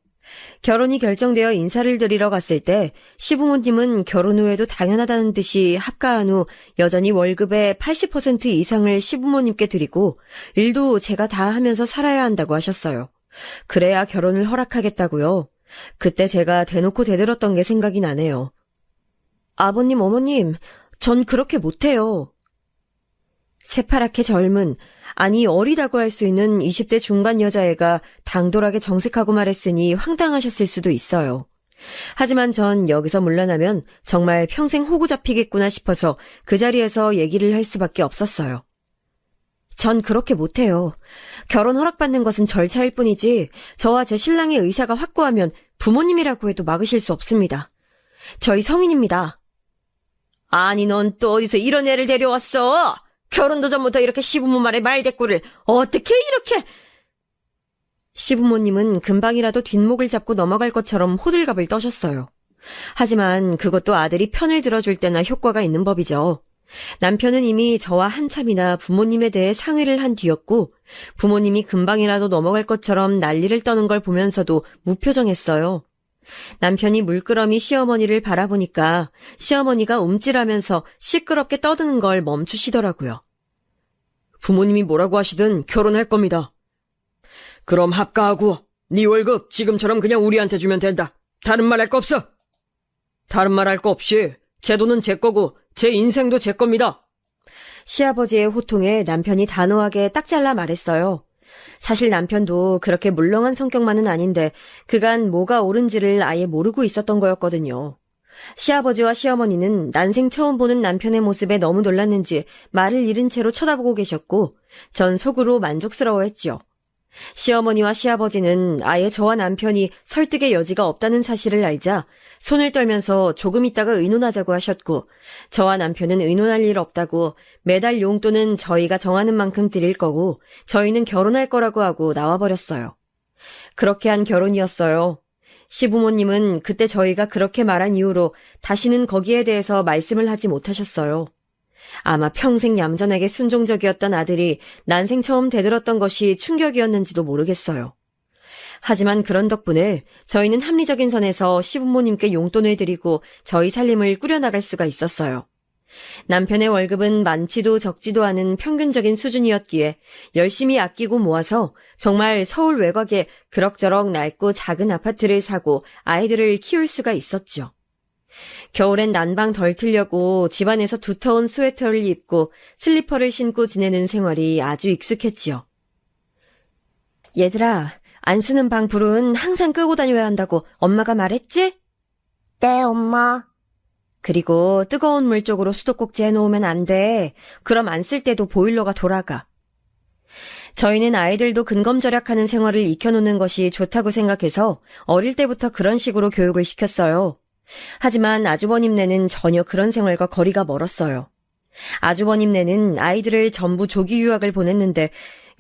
결혼이 결정되어 인사를 드리러 갔을 때 시부모님은 결혼 후에도 당연하다는 듯이 합가한 후 여전히 월급의 80% 이상을 시부모님께 드리고 일도 제가 다 하면서 살아야 한다고 하셨어요. 그래야 결혼을 허락하겠다고요. 그때 제가 대놓고 대들었던 게 생각이 나네요. 아버님, 어머님, 전 그렇게 못해요. 새파랗게 젊은, 아니 어리다고 할 수 있는 20대 중반 여자애가 당돌하게 정색하고 말했으니 황당하셨을 수도 있어요. 하지만 전 여기서 물러나면 정말 평생 호구 잡히겠구나 싶어서 그 자리에서 얘기를 할 수밖에 없었어요. 전 그렇게 못해요. 결혼 허락받는 것은 절차일 뿐이지 저와 제 신랑의 의사가 확고하면 부모님이라고 해도 막으실 수 없습니다. 저희 성인입니다. 아니 넌 또 어디서 이런 애를 데려왔어? 결혼도 전부터 이렇게 시부모 말에 말대꾸를 어떻게 이렇게... 시부모님은 금방이라도 뒷목을 잡고 넘어갈 것처럼 호들갑을 떠셨어요. 하지만 그것도 아들이 편을 들어줄 때나 효과가 있는 법이죠. 남편은 이미 저와 한참이나 부모님에 대해 상의를 한 뒤였고 부모님이 금방이라도 넘어갈 것처럼 난리를 떠는 걸 보면서도 무표정했어요. 남편이 물끄러미 시어머니를 바라보니까 시어머니가 움찔하면서 시끄럽게 떠드는 걸 멈추시더라고요. 부모님이 뭐라고 하시든 결혼할 겁니다. 그럼 합가하고 네 월급 지금처럼 그냥 우리한테 주면 된다. 다른 말 할 거 없어. 다른 말 할 거 없이 제 돈은 제 거고 제 인생도 제 겁니다. 시아버지의 호통에 남편이 단호하게 딱 잘라 말했어요. 사실 남편도 그렇게 물렁한 성격만은 아닌데 그간 뭐가 옳은지를 아예 모르고 있었던 거였거든요. 시아버지와 시어머니는 난생 처음 보는 남편의 모습에 너무 놀랐는지 말을 잃은 채로 쳐다보고 계셨고 전 속으로 만족스러워했지요. 시어머니와 시아버지는 아예 저와 남편이 설득의 여지가 없다는 사실을 알자 손을 떨면서 조금 있다가 의논하자고 하셨고 저와 남편은 의논할 일 없다고 매달 용돈은 저희가 정하는 만큼 드릴 거고 저희는 결혼할 거라고 하고 나와버렸어요. 그렇게 한 결혼이었어요. 시부모님은 그때 저희가 그렇게 말한 이후로 다시는 거기에 대해서 말씀을 하지 못하셨어요. 아마 평생 얌전하게 순종적이었던 아들이 난생 처음 대들었던 것이 충격이었는지도 모르겠어요. 하지만 그런 덕분에 저희는 합리적인 선에서 시부모님께 용돈을 드리고 저희 살림을 꾸려나갈 수가 있었어요. 남편의 월급은 많지도 적지도 않은 평균적인 수준이었기에 열심히 아끼고 모아서 정말 서울 외곽에 그럭저럭 낡고 작은 아파트를 사고 아이들을 키울 수가 있었죠. 겨울엔 난방 덜 틀려고 집안에서 두터운 스웨터를 입고 슬리퍼를 신고 지내는 생활이 아주 익숙했지요. 얘들아, 안 쓰는 방 불은 항상 끄고 다녀야 한다고 엄마가 말했지? 네, 엄마. 그리고 뜨거운 물 쪽으로 수도꼭지 해놓으면 안 돼. 그럼 안 쓸 때도 보일러가 돌아가. 저희는 아이들도 근검절약하는 생활을 익혀놓는 것이 좋다고 생각해서 어릴 때부터 그런 식으로 교육을 시켰어요. 하지만 아주버님네는 전혀 그런 생활과 거리가 멀었어요. 아주버님네는 아이들을 전부 조기 유학을 보냈는데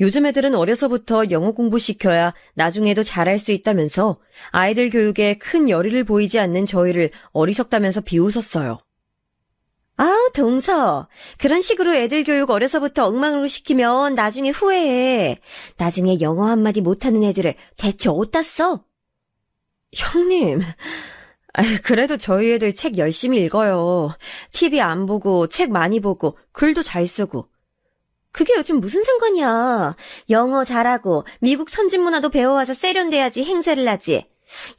요즘 애들은 어려서부터 영어 공부시켜야 나중에도 잘할 수 있다면서 아이들 교육에 큰 열의를 보이지 않는 저희를 어리석다면서 비웃었어요. 아, 동서. 그런 식으로 애들 교육 어려서부터 엉망으로 시키면 나중에 후회해. 나중에 영어 한마디 못하는 애들을 대체 어디다 써? 형님... 그래도 저희 애들 책 열심히 읽어요. TV 안 보고 책 많이 보고 글도 잘 쓰고. 그게 요즘 무슨 상관이야. 영어 잘하고 미국 선진 문화도 배워와서 세련돼야지 행세를 하지.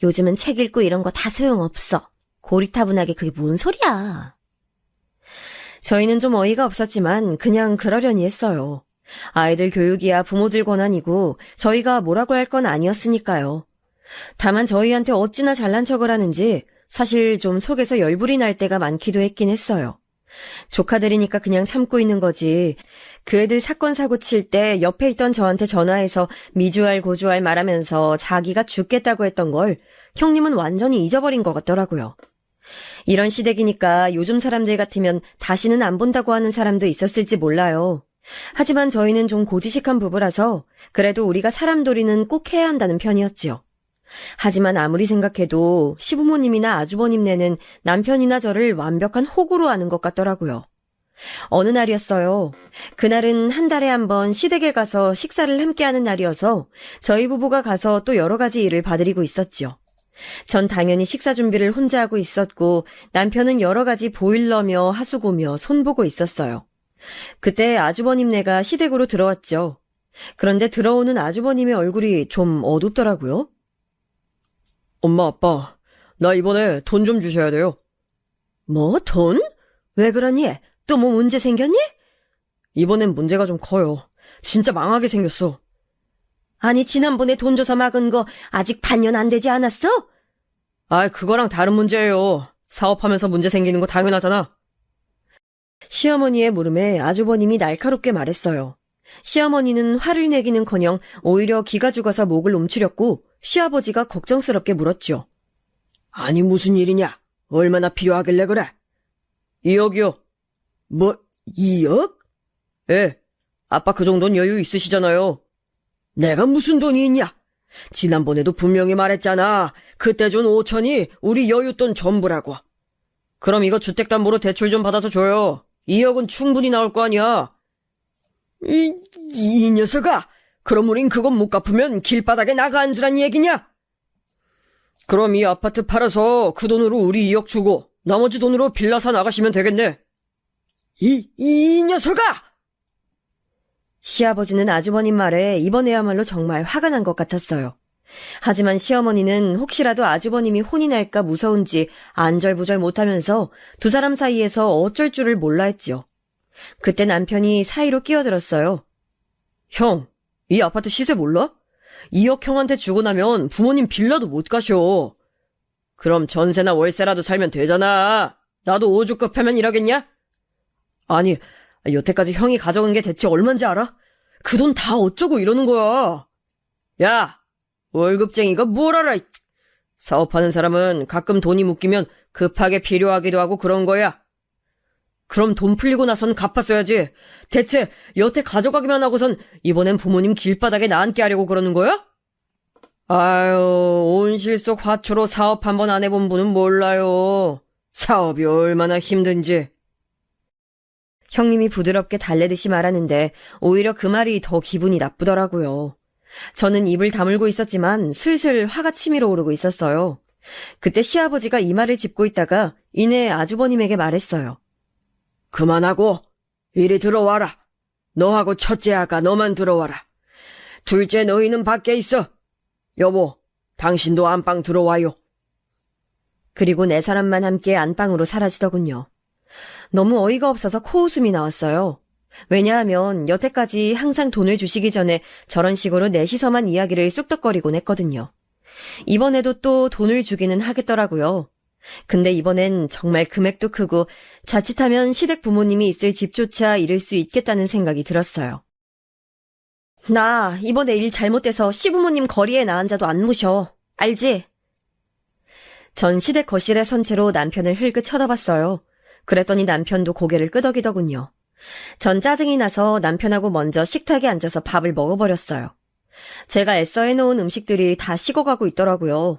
요즘은 책 읽고 이런 거 다 소용없어. 고리타분하게 그게 뭔 소리야. 저희는 좀 어이가 없었지만 그냥 그러려니 했어요. 아이들 교육이야 부모들 권한이고 저희가 뭐라고 할 건 아니었으니까요. 다만 저희한테 어찌나 잘난 척을 하는지 사실 좀 속에서 열불이 날 때가 많기도 했긴 했어요. 조카들이니까 그냥 참고 있는 거지. 그 애들 사건 사고 칠 때 옆에 있던 저한테 전화해서 미주알 고주알 말하면서 자기가 죽겠다고 했던 걸 형님은 완전히 잊어버린 것 같더라고요. 이런 시댁이니까 요즘 사람들 같으면 다시는 안 본다고 하는 사람도 있었을지 몰라요. 하지만 저희는 좀 고지식한 부부라서 그래도 우리가 사람 도리는 꼭 해야 한다는 편이었지요. 하지만 아무리 생각해도 시부모님이나 아주버님네는 남편이나 저를 완벽한 호구로 아는 것 같더라고요. 어느 날이었어요. 그날은 한 달에 한 번 시댁에 가서 식사를 함께하는 날이어서 저희 부부가 가서 또 여러 가지 일을 봐드리고 있었지요. 전 당연히 식사 준비를 혼자 하고 있었고 남편은 여러 가지 보일러며 하수구며 손보고 있었어요. 그때 아주버님네가 시댁으로 들어왔죠. 그런데 들어오는 아주버님의 얼굴이 좀 어둡더라고요. 엄마, 아빠, 나 이번에 돈 좀 주셔야 돼요. 뭐, 돈? 왜 그러니? 또 뭐 문제 생겼니? 이번엔 문제가 좀 커요. 진짜 망하게 생겼어. 아니, 지난번에 돈 줘서 막은 거 아직 반년 안 되지 않았어? 그거랑 다른 문제예요. 사업하면서 문제 생기는 거 당연하잖아. 시어머니의 물음에 아주버님이 날카롭게 말했어요. 시어머니는 화를 내기는커녕 오히려 기가 죽어서 목을 움츠렸고 시아버지가 걱정스럽게 물었죠. 아니 무슨 일이냐? 얼마나 필요하길래 그래? 2억이요. 뭐 2억? 예. 아빠 그 정도는 여유 있으시잖아요. 내가 무슨 돈이 있냐? 지난번에도 분명히 말했잖아. 그때 준 5천이 우리 여윳돈 전부라고. 그럼 이거 주택담보로 대출 좀 받아서 줘요. 2억은 충분히 나올 거 아니야. 이 녀석아! 그럼 우린 그건 못 갚으면 길바닥에 나가 앉으란 얘기냐? 그럼 이 아파트 팔아서 그 돈으로 우리 2억 주고 나머지 돈으로 빌라 사 나가시면 되겠네. 이 녀석아! 시아버지는 아주버님 말에 이번에야말로 정말 화가 난 것 같았어요. 하지만 시어머니는 혹시라도 아주버님이 혼이 날까 무서운지 안절부절 못하면서 두 사람 사이에서 어쩔 줄을 몰라 했지요. 그때 남편이 사이로 끼어들었어요. 형, 이 아파트 시세 몰라? 2억 형한테 주고 나면 부모님 빌라도 못 가셔. 그럼 전세나 월세라도 살면 되잖아. 나도 오죽급 하면 이러겠냐? 아니, 여태까지 형이 가져간 게 대체 얼만지 알아? 그 돈 다 어쩌고 이러는 거야. 야, 월급쟁이가 뭘 알아. 사업하는 사람은 가끔 돈이 묶이면 급하게 필요하기도 하고 그런 거야. 그럼 돈 풀리고 나선 갚았어야지. 대체 여태 가져가기만 하고선 이번엔 부모님 길바닥에 나앉게 하려고 그러는 거야? 아유, 온실속 화초로 사업 한번 안 해본 분은 몰라요. 사업이 얼마나 힘든지. 형님이 부드럽게 달래듯이 말하는데 오히려 그 말이 더 기분이 나쁘더라고요. 저는 입을 다물고 있었지만 슬슬 화가 치밀어 오르고 있었어요. 그때 시아버지가 이마를 짚고 있다가 이내 아주버님에게 말했어요. 그만하고 이리 들어와라. 너하고 첫째 아가 너만 들어와라. 둘째 너희는 밖에 있어. 여보, 당신도 안방 들어와요. 그리고 네 사람만 함께 안방으로 사라지더군요. 너무 어이가 없어서 코웃음이 나왔어요. 왜냐하면 여태까지 항상 돈을 주시기 전에 저런 식으로 넷이서만 이야기를 쑥덕거리곤 했거든요. 이번에도 또 돈을 주기는 하겠더라고요. 근데 이번엔 정말 금액도 크고 자칫하면 시댁 부모님이 있을 집조차 잃을 수 있겠다는 생각이 들었어요. 나 이번에 일 잘못돼서 시부모님 거리에 나앉아도 안 모셔. 알지? 전 시댁 거실에 선 채로 남편을 흘끗 쳐다봤어요. 그랬더니 남편도 고개를 끄덕이더군요. 전 짜증이 나서 남편하고 먼저 식탁에 앉아서 밥을 먹어버렸어요. 제가 애써 해놓은 음식들이 다 식어가고 있더라고요.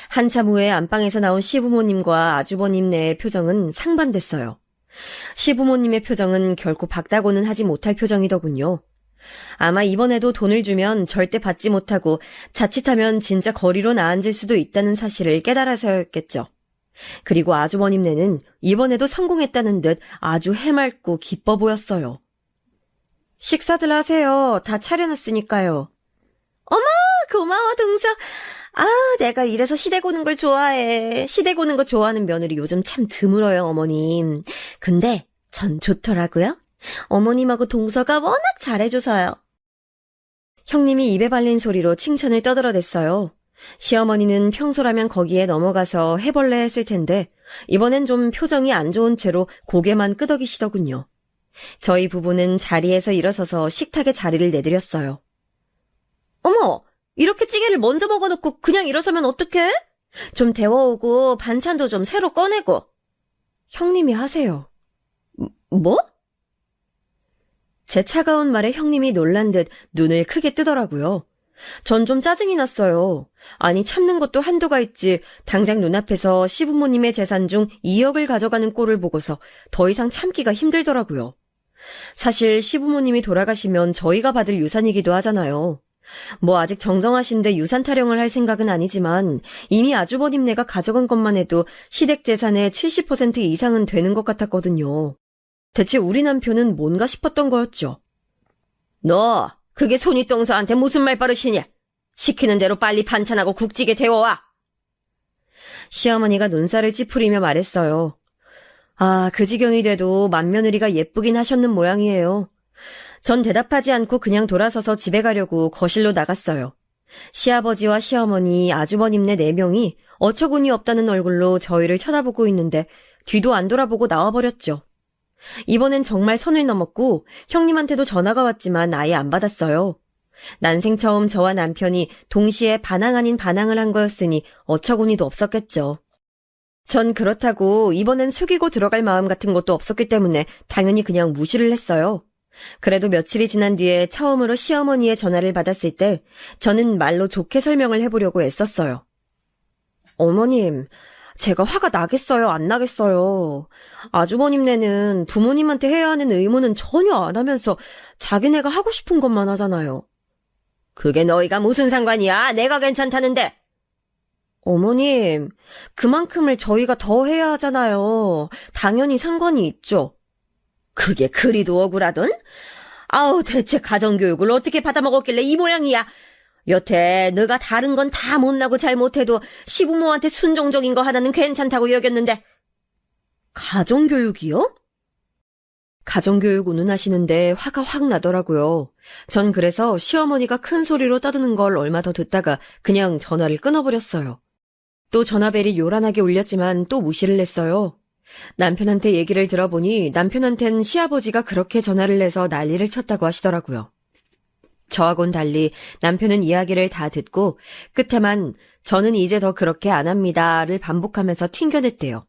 한참 후에 안방에서 나온 시부모님과 아주버님네의 표정은 상반됐어요. 시부모님의 표정은 결코 박다고는 하지 못할 표정이더군요. 아마 이번에도 돈을 주면 절대 받지 못하고 자칫하면 진짜 거리로 나앉을 수도 있다는 사실을 깨달아서였겠죠. 그리고 아주버님네는 이번에도 성공했다는 듯 아주 해맑고 기뻐 보였어요. 식사들 하세요. 다 차려놨으니까요. 어머, 고마워 동서. 아, 내가 이래서 시댁 오는 걸 좋아해. 시댁 오는 거 좋아하는 며느리 요즘 참 드물어요, 어머님. 근데 전 좋더라고요. 어머님하고 동서가 워낙 잘해줘서요. 형님이 입에 발린 소리로 칭찬을 떠들어댔어요. 시어머니는 평소라면 거기에 넘어가서 해볼래 했을 텐데 이번엔 좀 표정이 안 좋은 채로 고개만 끄덕이시더군요. 저희 부부는 자리에서 일어서서 식탁에 자리를 내드렸어요. 어머! 이렇게 찌개를 먼저 먹어놓고 그냥 일어서면 어떡해? 좀 데워오고 반찬도 좀 새로 꺼내고. 형님이 하세요. 뭐? 제 차가운 말에 형님이 놀란 듯 눈을 크게 뜨더라고요. 전 좀 짜증이 났어요. 아니 참는 것도 한도가 있지 당장 눈앞에서 시부모님의 재산 중 2억을 가져가는 꼴을 보고서 더 이상 참기가 힘들더라고요. 사실 시부모님이 돌아가시면 저희가 받을 유산이기도 하잖아요. 뭐 아직 정정하신데 유산 타령을 할 생각은 아니지만 이미 아주버님네가 가져간 것만 해도 시댁 재산의 70% 이상은 되는 것 같았거든요. 대체 우리 남편은 뭔가 싶었던 거였죠. 너 그게 손윗동서한테 무슨 말버릇이냐? 시키는 대로 빨리 반찬하고 국찌개 데워와. 시어머니가 눈살을 찌푸리며 말했어요. 아, 그 지경이 돼도 맏며느리가 예쁘긴 하셨는 모양이에요. 전 대답하지 않고 그냥 돌아서서 집에 가려고 거실로 나갔어요. 시아버지와 시어머니, 아주버님네 4명이 어처구니 없다는 얼굴로 저희를 쳐다보고 있는데 뒤도 안 돌아보고 나와버렸죠. 이번엔 정말 선을 넘었고 형님한테도 전화가 왔지만 아예 안 받았어요. 난생 처음 저와 남편이 동시에 반항 아닌 반항을 한 거였으니 어처구니도 없었겠죠. 전 그렇다고 이번엔 숙이고 들어갈 마음 같은 것도 없었기 때문에 당연히 그냥 무시를 했어요. 그래도 며칠이 지난 뒤에 처음으로 시어머니의 전화를 받았을 때 저는 말로 좋게 설명을 해보려고 애썼어요. 어머님, 제가 화가 나겠어요, 안 나겠어요. 아주버님네는 부모님한테 해야 하는 의무는 전혀 안 하면서 자기네가 하고 싶은 것만 하잖아요. 그게 너희가 무슨 상관이야? 내가 괜찮다는데. 어머님, 그만큼을 저희가 더 해야 하잖아요. 당연히 상관이 있죠. 그게 그리도 억울하던? 아우, 대체 가정교육을 어떻게 받아먹었길래 이 모양이야. 여태 너가 다른 건 다 못나고 잘못해도 시부모한테 순종적인 거 하나는 괜찮다고 여겼는데. 가정교육이요? 가정교육 운운하시는데 화가 확 나더라고요. 전 그래서 시어머니가 큰 소리로 떠드는 걸 얼마 더 듣다가 그냥 전화를 끊어버렸어요. 또 전화벨이 요란하게 울렸지만 또 무시를 했어요. 남편한테 얘기를 들어보니 남편한텐 시아버지가 그렇게 전화를 해서 난리를 쳤다고 하시더라고요. 저하고는 달리 남편은 이야기를 다 듣고 끝에만 저는 이제 더 그렇게 안 합니다를 반복하면서 튕겨냈대요.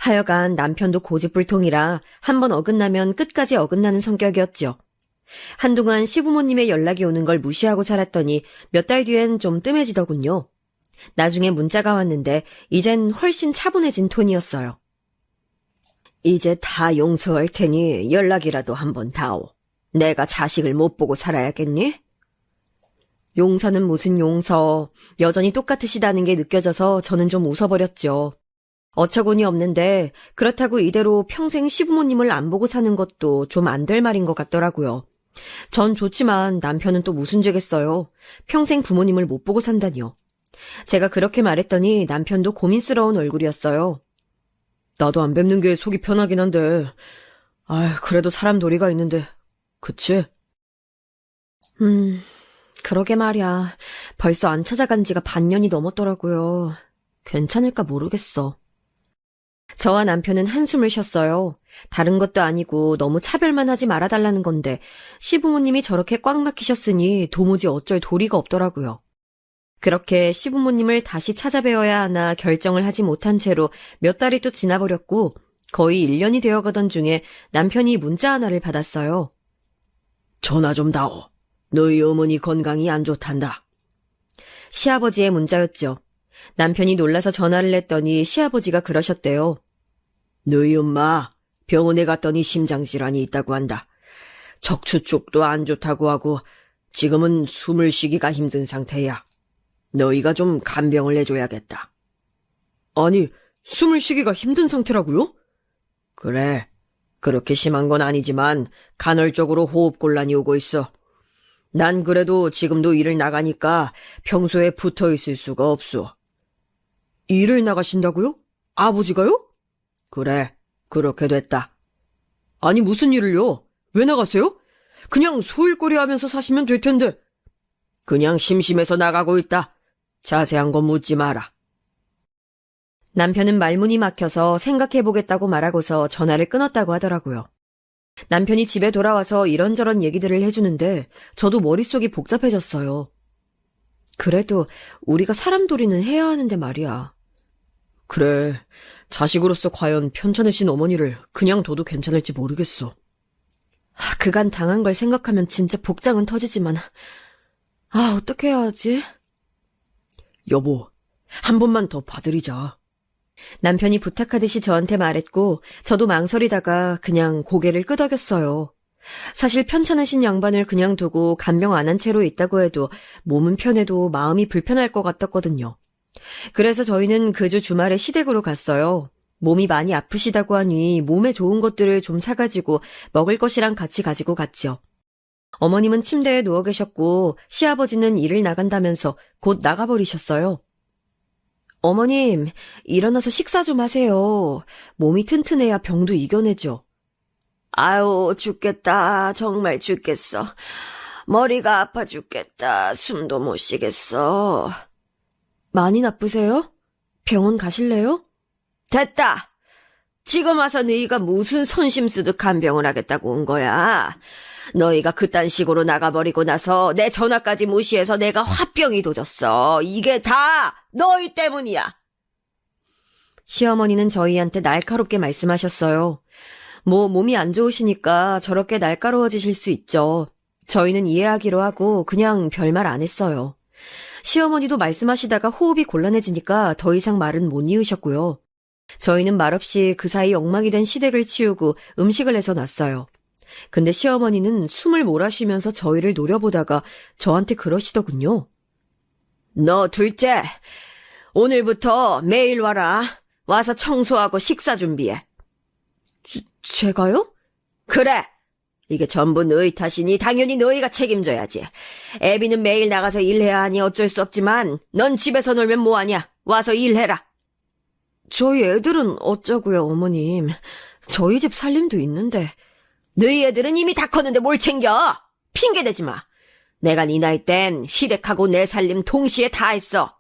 하여간 남편도 고집불통이라 한번 어긋나면 끝까지 어긋나는 성격이었죠. 한동안 시부모님의 연락이 오는 걸 무시하고 살았더니 몇 달 뒤엔 좀 뜸해지더군요. 나중에 문자가 왔는데 이젠 훨씬 차분해진 톤이었어요. 이제 다 용서할 테니 연락이라도 한번 다오. 내가 자식을 못 보고 살아야겠니? 용서는 무슨 용서. 여전히 똑같으시다는 게 느껴져서 저는 좀 웃어버렸죠. 어처구니 없는데 그렇다고 이대로 평생 시부모님을 안 보고 사는 것도 좀 안 될 말인 것 같더라고요. 전 좋지만 남편은 또 무슨 죄겠어요. 평생 부모님을 못 보고 산다니요. 제가 그렇게 말했더니 남편도 고민스러운 얼굴이었어요. 나도 안 뵙는 게 속이 편하긴 한데 아휴 그래도 사람 도리가 있는데 그치? 그러게 말이야. 벌써 안 찾아간 지가 반년이 넘었더라고요. 괜찮을까 모르겠어. 저와 남편은 한숨을 쉬었어요. 다른 것도 아니고 너무 차별만 하지 말아달라는 건데 시부모님이 저렇게 꽉 막히셨으니 도무지 어쩔 도리가 없더라고요. 그렇게 시부모님을 다시 찾아뵈어야 하나 결정을 하지 못한 채로 몇 달이 또 지나버렸고 거의 1년이 되어가던 중에 남편이 문자 하나를 받았어요. 전화 좀 다오. 너희 어머니 건강이 안 좋단다. 시아버지의 문자였죠. 남편이 놀라서 전화를 했더니 시아버지가 그러셨대요. 너희 엄마 병원에 갔더니 심장질환이 있다고 한다. 척추 쪽도 안 좋다고 하고 지금은 숨을 쉬기가 힘든 상태야. 너희가 좀 간병을 해줘야겠다. 아니, 숨을 쉬기가 힘든 상태라고요? 그래, 그렇게 심한 건 아니지만 간헐적으로 호흡곤란이 오고 있어. 난 그래도 지금도 일을 나가니까 평소에 붙어 있을 수가 없어. 일을 나가신다고요? 아버지가요? 그래, 그렇게 됐다. 아니, 무슨 일을요? 왜 나가세요? 그냥 소일거리 하면서 사시면 될 텐데. 그냥 심심해서 나가고 있다. 자세한 건 묻지 마라. 남편은 말문이 막혀서 생각해보겠다고 말하고서 전화를 끊었다고 하더라고요. 남편이 집에 돌아와서 이런저런 얘기들을 해주는데 저도 머릿속이 복잡해졌어요. 그래도 우리가 사람돌이는 해야 하는데 말이야. 그래, 자식으로서 과연 편찮으신 어머니를 그냥 둬도 괜찮을지 모르겠어. 그간 당한 걸 생각하면 진짜 복장은 터지지만 어떻게 해야 하지? 여보, 한 번만 더 봐드리자. 남편이 부탁하듯이 저한테 말했고 저도 망설이다가 그냥 고개를 끄덕였어요. 사실 편찮으신 양반을 그냥 두고 간병 안 한 채로 있다고 해도 몸은 편해도 마음이 불편할 것 같았거든요. 그래서 저희는 그 주 주말에 시댁으로 갔어요. 몸이 많이 아프시다고 하니 몸에 좋은 것들을 좀 사가지고 먹을 것이랑 같이 가지고 갔지요. 어머님은 침대에 누워 계셨고 시아버지는 일을 나간다면서 곧 나가버리셨어요. 어머님, 일어나서 식사 좀 하세요. 몸이 튼튼해야 병도 이겨내죠. 아유, 죽겠다. 정말 죽겠어. 머리가 아파 죽겠다. 숨도 못 쉬겠어. 많이 나쁘세요? 병원 가실래요? 됐다. 지금 와서 너희가 무슨 선심 쓰듯 간병을 하겠다고 온 거야. 너희가 그딴 식으로 나가버리고 나서 내 전화까지 무시해서 내가 화병이 도졌어. 이게 다 너희 때문이야. 시어머니는 저희한테 날카롭게 말씀하셨어요. 몸이 안 좋으시니까 저렇게 날카로워지실 수 있죠. 저희는 이해하기로 하고 그냥 별말 안 했어요. 시어머니도 말씀하시다가 호흡이 곤란해지니까 더 이상 말은 못 이으셨고요. 저희는 말없이 그 사이 엉망이 된 시댁을 치우고 음식을 해서 놨어요. 근데 시어머니는 숨을 몰아쉬면서 저희를 노려보다가 저한테 그러시더군요. 너 둘째, 오늘부터 매일 와라. 와서 청소하고 식사 준비해. 제가요? 그래. 이게 전부 너희 탓이니 당연히 너희가 책임져야지. 애비는 매일 나가서 일해야 하니 어쩔 수 없지만 넌 집에서 놀면 뭐하냐. 와서 일해라. 저희 애들은 어쩌고요, 어머님. 저희 집 살림도 있는데. 너희 애들은 이미 다 컸는데 뭘 챙겨? 핑계대지 마. 내가 네 나이 땐 시댁하고 내 살림 동시에 다 했어.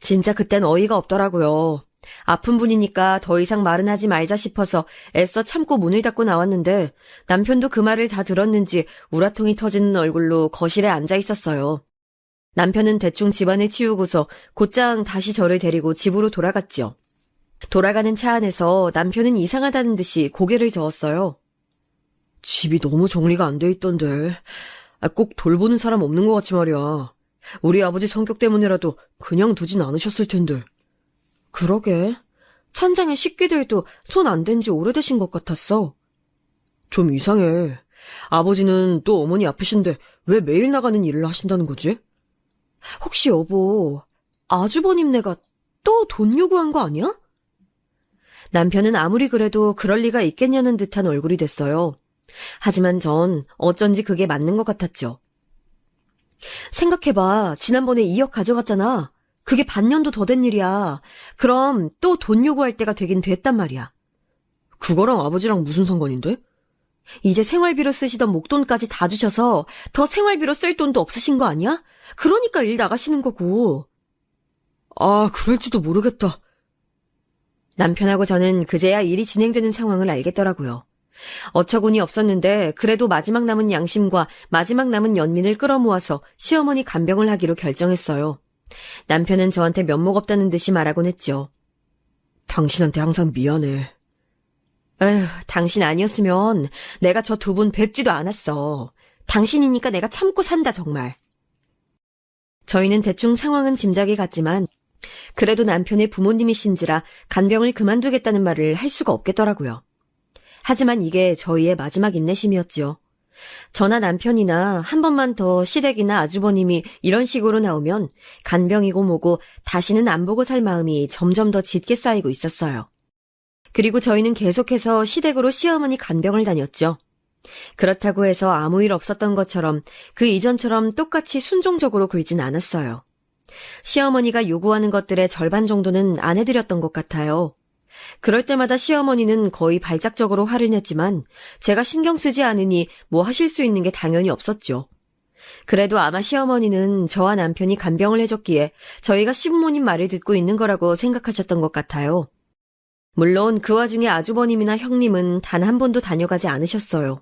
진짜 그땐 어이가 없더라고요. 아픈 분이니까 더 이상 말은 하지 말자 싶어서 애써 참고 문을 닫고 나왔는데 남편도 그 말을 다 들었는지 우라통이 터지는 얼굴로 거실에 앉아 있었어요. 남편은 대충 집안을 치우고서 곧장 다시 저를 데리고 집으로 돌아갔지요. 돌아가는 차 안에서 남편은 이상하다는 듯이 고개를 저었어요. 집이 너무 정리가 안 돼 있던데. 꼭 돌보는 사람 없는 것 같지 말이야. 우리 아버지 성격 때문이라도 그냥 두진 않으셨을 텐데. 그러게. 찬장에 식기들도 손 안 댄 지 오래되신 것 같았어. 좀 이상해. 아버지는 또 어머니 아프신데 왜 매일 나가는 일을 하신다는 거지? 혹시 여보, 아주버님네가 또 돈 요구한 거 아니야? 남편은 아무리 그래도 그럴 리가 있겠냐는 듯한 얼굴이 됐어요. 하지만 전 어쩐지 그게 맞는 것 같았죠. 생각해봐. 지난번에 2억 가져갔잖아. 그게 반년도 더 된 일이야. 그럼 또 돈 요구할 때가 되긴 됐단 말이야. 그거랑 아버지랑 무슨 상관인데? 이제 생활비로 쓰시던 목돈까지 다 주셔서 더 생활비로 쓸 돈도 없으신 거 아니야? 그러니까 일 나가시는 거고. 그럴지도 모르겠다. 남편하고 저는 그제야 일이 진행되는 상황을 알겠더라고요. 어처구니 없었는데 그래도 마지막 남은 양심과 마지막 남은 연민을 끌어모아서 시어머니 간병을 하기로 결정했어요. 남편은 저한테 면목 없다는 듯이 말하곤 했죠. 당신한테 항상 미안해. 에휴, 당신 아니었으면 내가 저 두 분 뵙지도 않았어. 당신이니까 내가 참고 산다 정말. 저희는 대충 상황은 짐작이 갔지만 그래도 남편의 부모님이신지라 간병을 그만두겠다는 말을 할 수가 없겠더라고요. 하지만 이게 저희의 마지막 인내심이었지요. 저나 남편이나 한 번만 더 시댁이나 아주버님이 이런 식으로 나오면 간병이고 뭐고 다시는 안 보고 살 마음이 점점 더 짙게 쌓이고 있었어요. 그리고 저희는 계속해서 시댁으로 시어머니 간병을 다녔죠. 그렇다고 해서 아무 일 없었던 것처럼 그 이전처럼 똑같이 순종적으로 굴진 않았어요. 시어머니가 요구하는 것들의 절반 정도는 안 해드렸던 것 같아요. 그럴 때마다 시어머니는 거의 발작적으로 화를 냈지만 제가 신경 쓰지 않으니 뭐 하실 수 있는 게 당연히 없었죠. 그래도 아마 시어머니는 저와 남편이 간병을 해줬기에 저희가 시부모님 말을 듣고 있는 거라고 생각하셨던 것 같아요. 물론 그 와중에 아주버님이나 형님은 단 한 번도 다녀가지 않으셨어요.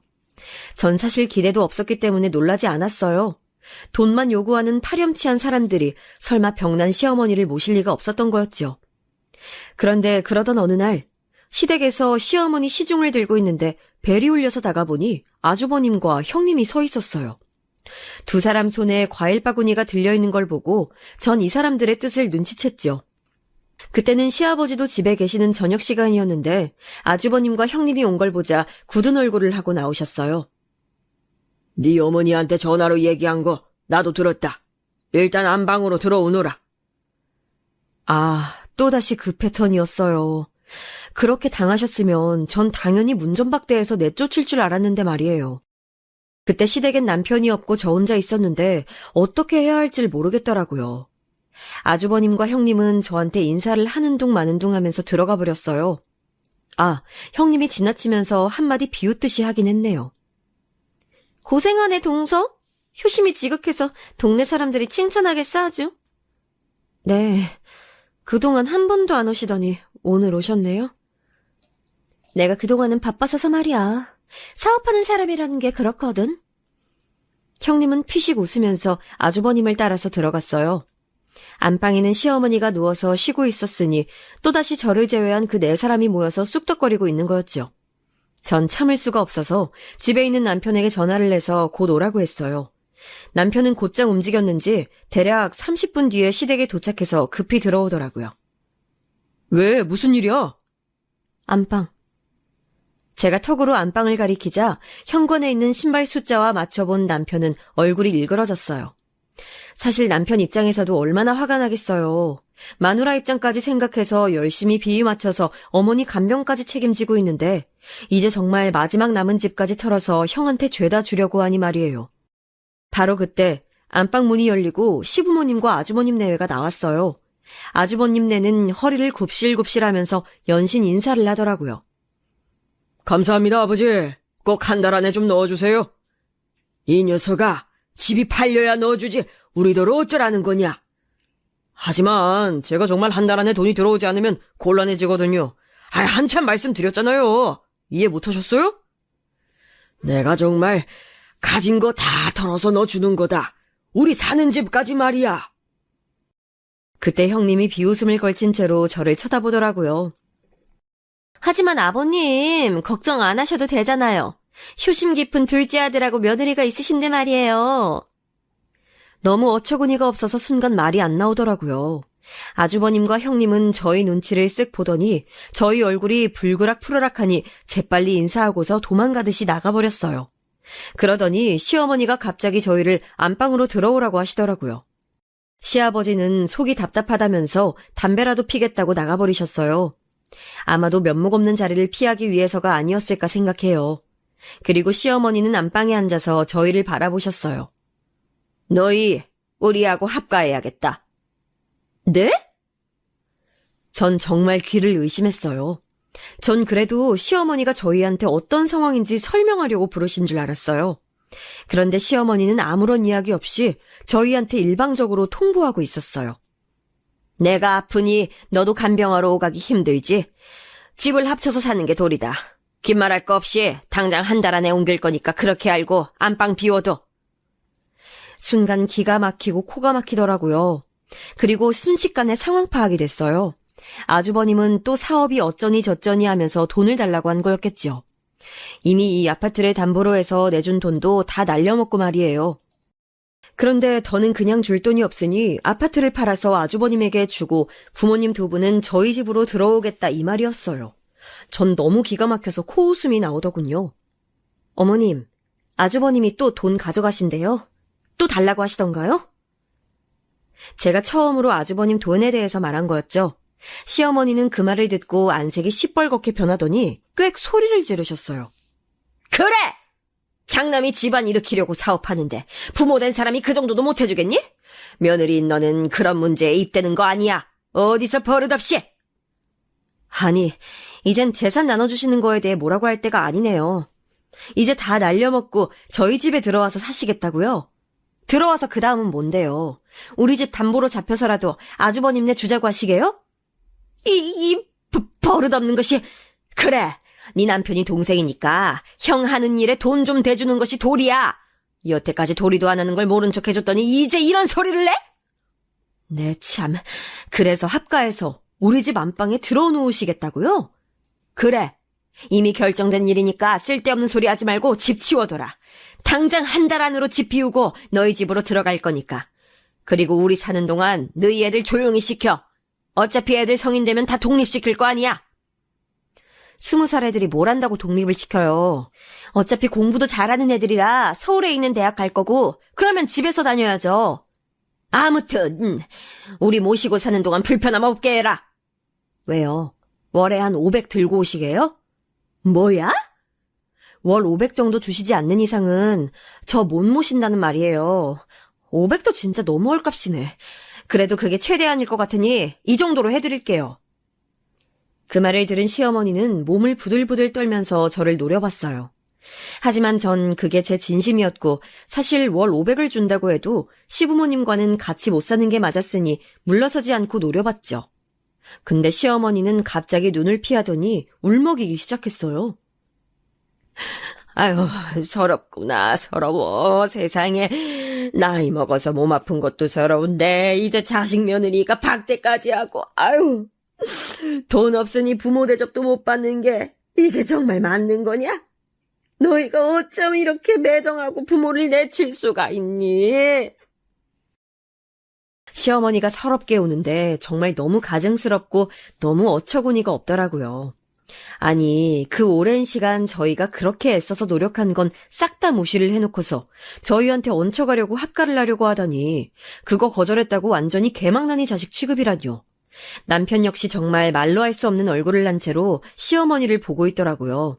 전 사실 기대도 없었기 때문에 놀라지 않았어요. 돈만 요구하는 파렴치한 사람들이 설마 병난 시어머니를 모실 리가 없었던 거였죠. 그런데 그러던 어느 날 시댁에서 시어머니 시중을 들고 있는데 벨이 울려서 나가보니 아주버님과 형님이 서 있었어요. 두 사람 손에 과일 바구니가 들려있는 걸 보고 전 이 사람들의 뜻을 눈치챘죠. 그때는 시아버지도 집에 계시는 저녁 시간이었는데 아주버님과 형님이 온 걸 보자 굳은 얼굴을 하고 나오셨어요. 네 어머니한테 전화로 얘기한 거 나도 들었다. 일단 안방으로 들어오너라. 아, 또다시 그 패턴이었어요. 그렇게 당하셨으면 전 당연히 문전박대해서 내쫓을 줄 알았는데 말이에요. 그때 시댁엔 남편이 없고 저 혼자 있었는데 어떻게 해야 할지를 모르겠더라고요. 아주버님과 형님은 저한테 인사를 하는 둥 마는 둥 하면서 들어가 버렸어요. 아, 형님이 지나치면서 한마디 비웃듯이 하긴 했네요. 고생하네 동서? 효심이 지극해서 동네 사람들이 칭찬하겠어 아주. 네, 그동안 한 번도 안 오시더니 오늘 오셨네요. 내가 그동안은 바빠서서 말이야. 사업하는 사람이라는 게 그렇거든. 형님은 피식 웃으면서 아주버님을 따라서 들어갔어요. 안방에는 시어머니가 누워서 쉬고 있었으니 또다시 저를 제외한 그 네 사람이 모여서 쑥덕거리고 있는 거였죠. 전 참을 수가 없어서 집에 있는 남편에게 전화를 해서 곧 오라고 했어요. 남편은 곧장 움직였는지 대략 30분 뒤에 시댁에 도착해서 급히 들어오더라고요. 왜? 무슨 일이야? 안방. 제가 턱으로 안방을 가리키자 현관에 있는 신발 숫자와 맞춰본 남편은 얼굴이 일그러졌어요. 사실 남편 입장에서도 얼마나 화가 나겠어요. 마누라 입장까지 생각해서 열심히 비위 맞춰서 어머니 간병까지 책임지고 있는데 이제 정말 마지막 남은 집까지 털어서 형한테 죄다 주려고 하니 말이에요. 바로 그때 안방 문이 열리고 시부모님과 아주버님 내외가 나왔어요. 아주버님 내는 허리를 굽실굽실하면서 연신 인사를 하더라고요. 감사합니다, 아버지. 꼭 한 달 안에 좀 넣어주세요. 이 녀석아, 집이 팔려야 넣어주지 우리더러 어쩌라는 거냐. 하지만 제가 정말 한 달 안에 돈이 들어오지 않으면 곤란해지거든요. 한참 말씀드렸잖아요. 이해 못하셨어요? 내가 정말 가진 거 다 털어서 넣어주는 거다. 우리 사는 집까지 말이야. 그때 형님이 비웃음을 걸친 채로 저를 쳐다보더라고요. 하지만 아버님, 걱정 안 하셔도 되잖아요. 효심 깊은 둘째 아들하고 며느리가 있으신데 말이에요. 너무 어처구니가 없어서 순간 말이 안 나오더라고요. 아주버님과 형님은 저희 눈치를 쓱 보더니 저희 얼굴이 불그락 푸르락하니 재빨리 인사하고서 도망가듯이 나가버렸어요. 그러더니 시어머니가 갑자기 저희를 안방으로 들어오라고 하시더라고요. 시아버지는 속이 답답하다면서 담배라도 피겠다고 나가버리셨어요. 아마도 면목 없는 자리를 피하기 위해서가 아니었을까 생각해요. 그리고 시어머니는 안방에 앉아서 저희를 바라보셨어요. 너희 우리하고 합가해야겠다. 네? 전 정말 귀를 의심했어요. 전 그래도 시어머니가 저희한테 어떤 상황인지 설명하려고 부르신 줄 알았어요. 그런데 시어머니는 아무런 이야기 없이 저희한테 일방적으로 통보하고 있었어요. 내가 아프니 너도 간병하러 오가기 힘들지? 집을 합쳐서 사는 게 도리다. 긴 말할 거 없이 당장 한 달 안에 옮길 거니까 그렇게 알고 안방 비워둬. 순간 기가 막히고 코가 막히더라고요. 그리고 순식간에 상황 파악이 됐어요. 아주버님은 또 사업이 어쩌니 저쩌니 하면서 돈을 달라고 한 거였겠지요. 이미 이 아파트를 담보로 해서 내준 돈도 다 날려먹고 말이에요. 그런데 더는 그냥 줄 돈이 없으니 아파트를 팔아서 아주버님에게 주고 부모님 두 분은 저희 집으로 들어오겠다 이 말이었어요. 전 너무 기가 막혀서 코웃음이 나오더군요. 어머님, 아주버님이 또 돈 가져가신대요? 또 달라고 하시던가요? 제가 처음으로 아주버님 돈에 대해서 말한 거였죠. 시어머니는 그 말을 듣고 안색이 시뻘겋게 변하더니 꽥 소리를 지르셨어요. 그래! 장남이 집안 일으키려고 사업하는데 부모 된 사람이 그 정도도 못 해주겠니? 며느리인 너는 그런 문제에 입대는 거 아니야. 어디서 버릇없이. 아니, 이젠 재산 나눠주시는 거에 대해 뭐라고 할 때가 아니네요. 이제 다 날려먹고 저희 집에 들어와서 사시겠다고요? 들어와서 그 다음은 뭔데요? 우리 집 담보로 잡혀서라도 아주버님네 주자고 하시게요? 버릇없는 것이. 그래, 네 남편이 동생이니까 형 하는 일에 돈 좀 대주는 것이 도리야. 여태까지 도리도 안 하는 걸 모른 척 해줬더니 이제 이런 소리를 내? 네, 참. 그래서 합가해서 우리 집 안방에 들어누우시겠다고요? 그래. 이미 결정된 일이니까 쓸데없는 소리 하지 말고 집 치워둬라. 당장 한 달 안으로 집 비우고 너희 집으로 들어갈 거니까. 그리고 우리 사는 동안 너희 애들 조용히 시켜. 어차피 애들 성인 되면 다 독립시킬 거 아니야. 20살 애들이 뭘 한다고 독립을 시켜요. 어차피 공부도 잘하는 애들이라 서울에 있는 대학 갈 거고 그러면 집에서 다녀야죠. 아무튼 우리 모시고 사는 동안 불편함 없게 해라. 왜요? 월에 한 500 들고 오시게요? 뭐야? 월 500 정도 주시지 않는 이상은 저 못 모신다는 말이에요. 500도 진짜 너무 헐값이네. 그래도 그게 최대한일 것 같으니 이 정도로 해드릴게요. 그 말을 들은 시어머니는 몸을 부들부들 떨면서 저를 노려봤어요. 하지만 전 그게 제 진심이었고 사실 월 500을 준다고 해도 시부모님과는 같이 못 사는 게 맞았으니 물러서지 않고 노려봤죠. 근데 시어머니는 갑자기 눈을 피하더니 울먹이기 시작했어요. 아유, 서럽구나, 서러워, 세상에. 나이 먹어서 몸 아픈 것도 서러운데 이제 자식 며느리가 박대까지 하고, 아유. 돈 없으니 부모 대접도 못 받는 게 이게 정말 맞는 거냐? 너희가 어쩜 이렇게 매정하고 부모를 내칠 수가 있니? 시어머니가 서럽게 우는데 정말 너무 가증스럽고 너무 어처구니가 없더라고요. 아니, 그 오랜 시간 저희가 그렇게 애써서 노력한 건 싹 다 무시를 해놓고서 저희한테 얹혀가려고 합가를 하려고 하다니 그거 거절했다고 완전히 개망나니 자식 취급이라뇨. 남편 역시 정말 말로 할 수 없는 얼굴을 난 채로 시어머니를 보고 있더라고요.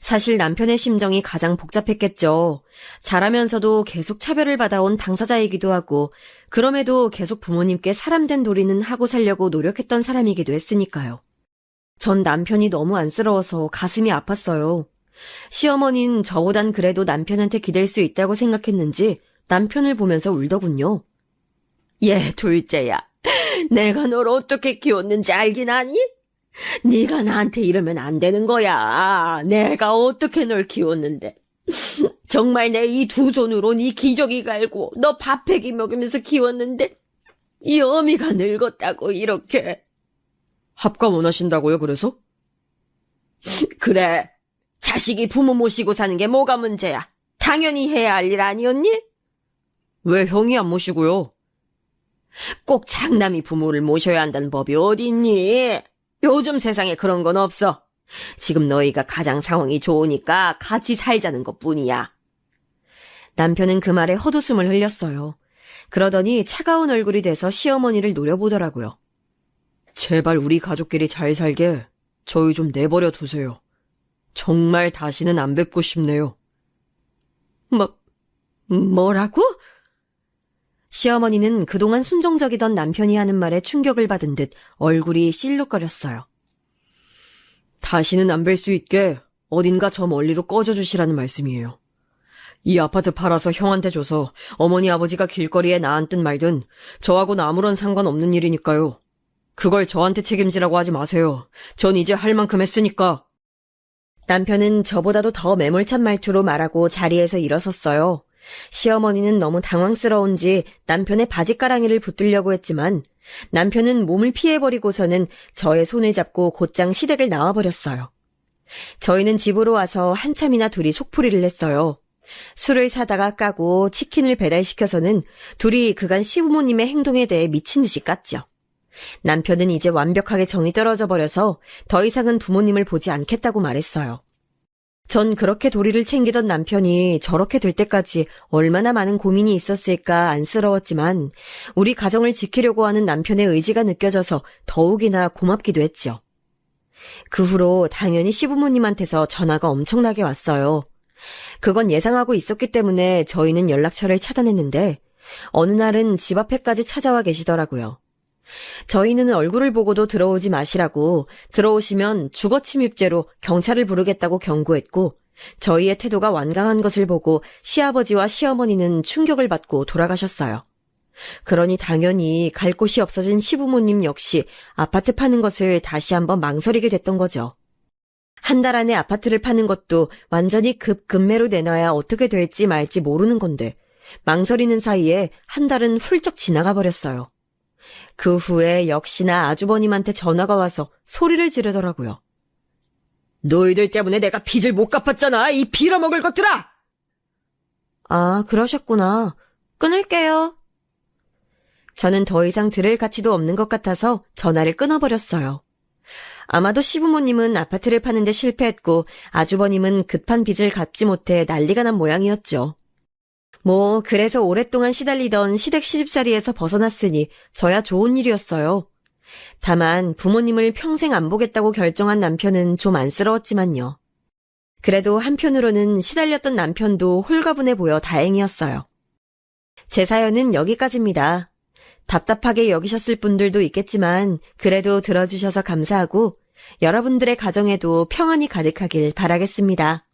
사실 남편의 심정이 가장 복잡했겠죠. 잘하면서도 계속 차별을 받아온 당사자이기도 하고 그럼에도 계속 부모님께 사람된 도리는 하고 살려고 노력했던 사람이기도 했으니까요. 전 남편이 너무 안쓰러워서 가슴이 아팠어요. 시어머니는 저보단 그래도 남편한테 기댈 수 있다고 생각했는지 남편을 보면서 울더군요. 얘 둘째야, 내가 널 어떻게 키웠는지 알긴 아니? 네가 나한테 이러면 안 되는 거야. 내가 어떻게 널 키웠는데. 정말 내 이 두 손으로 네 기저귀 갈고 너 밥해기 먹이면서 키웠는데 이 어미가 늙었다고 이렇게. 합가 원하신다고요, 그래서? 그래. 자식이 부모 모시고 사는 게 뭐가 문제야. 당연히 해야 할 일 아니었니? 왜 형이 안 모시고요? 꼭 장남이 부모를 모셔야 한다는 법이 어디 있니? 요즘 세상에 그런 건 없어. 지금 너희가 가장 상황이 좋으니까 같이 살자는 것뿐이야. 남편은 그 말에 헛웃음을 흘렸어요. 그러더니 차가운 얼굴이 돼서 시어머니를 노려보더라고요. 제발 우리 가족끼리 잘 살게 저희 좀 내버려 두세요. 정말 다시는 안 뵙고 싶네요. 뭐라고? 시어머니는 그동안 순종적이던 남편이 하는 말에 충격을 받은 듯 얼굴이 실룩거렸어요. 다시는 안 뵐 수 있게 어딘가 저 멀리로 꺼져주시라는 말씀이에요. 이 아파트 팔아서 형한테 줘서 어머니 아버지가 길거리에 나앉든 말든 저하고는 아무런 상관없는 일이니까요. 그걸 저한테 책임지라고 하지 마세요. 전 이제 할 만큼 했으니까. 남편은 저보다도 더 매몰찬 말투로 말하고 자리에서 일어섰어요. 시어머니는 너무 당황스러운지 남편의 바지가랑이를 붙들려고 했지만 남편은 몸을 피해버리고서는 저의 손을 잡고 곧장 시댁을 나와버렸어요. 저희는 집으로 와서 한참이나 둘이 속풀이를 했어요. 술을 사다가 까고 치킨을 배달시켜서는 둘이 그간 시부모님의 행동에 대해 미친 듯이 깠죠. 남편은 이제 완벽하게 정이 떨어져 버려서 더 이상은 부모님을 보지 않겠다고 말했어요. 전 그렇게 도리를 챙기던 남편이 저렇게 될 때까지 얼마나 많은 고민이 있었을까 안쓰러웠지만 우리 가정을 지키려고 하는 남편의 의지가 느껴져서 더욱이나 고맙기도 했죠. 그 후로 당연히 시부모님한테서 전화가 엄청나게 왔어요. 그건 예상하고 있었기 때문에 저희는 연락처를 차단했는데 어느 날은 집 앞에까지 찾아와 계시더라고요. 저희는 얼굴을 보고도 들어오지 마시라고, 들어오시면 주거 침입죄로 경찰을 부르겠다고 경고했고, 저희의 태도가 완강한 것을 보고 시아버지와 시어머니는 충격을 받고 돌아가셨어요. 그러니 당연히 갈 곳이 없어진 시부모님 역시 아파트 파는 것을 다시 한번 망설이게 됐던 거죠. 한 달 안에 아파트를 파는 것도 완전히 급매로 내놔야 어떻게 될지 말지 모르는 건데 망설이는 사이에 한 달은 훌쩍 지나가 버렸어요. 그 후에 역시나 아주버님한테 전화가 와서 소리를 지르더라고요. 너희들 때문에 내가 빚을 못 갚았잖아, 이 빌어먹을 것들아! 아, 그러셨구나. 끊을게요. 저는 더 이상 들을 가치도 없는 것 같아서 전화를 끊어버렸어요. 아마도 시부모님은 아파트를 파는데 실패했고 아주버님은 급한 빚을 갚지 못해 난리가 난 모양이었죠. 뭐 그래서 오랫동안 시달리던 시댁 시집살이에서 벗어났으니 저야 좋은 일이었어요. 다만 부모님을 평생 안 보겠다고 결정한 남편은 좀 안쓰러웠지만요. 그래도 한편으로는 시달렸던 남편도 홀가분해 보여 다행이었어요. 제 사연은 여기까지입니다. 답답하게 여기셨을 분들도 있겠지만 그래도 들어주셔서 감사하고 여러분들의 가정에도 평안이 가득하길 바라겠습니다.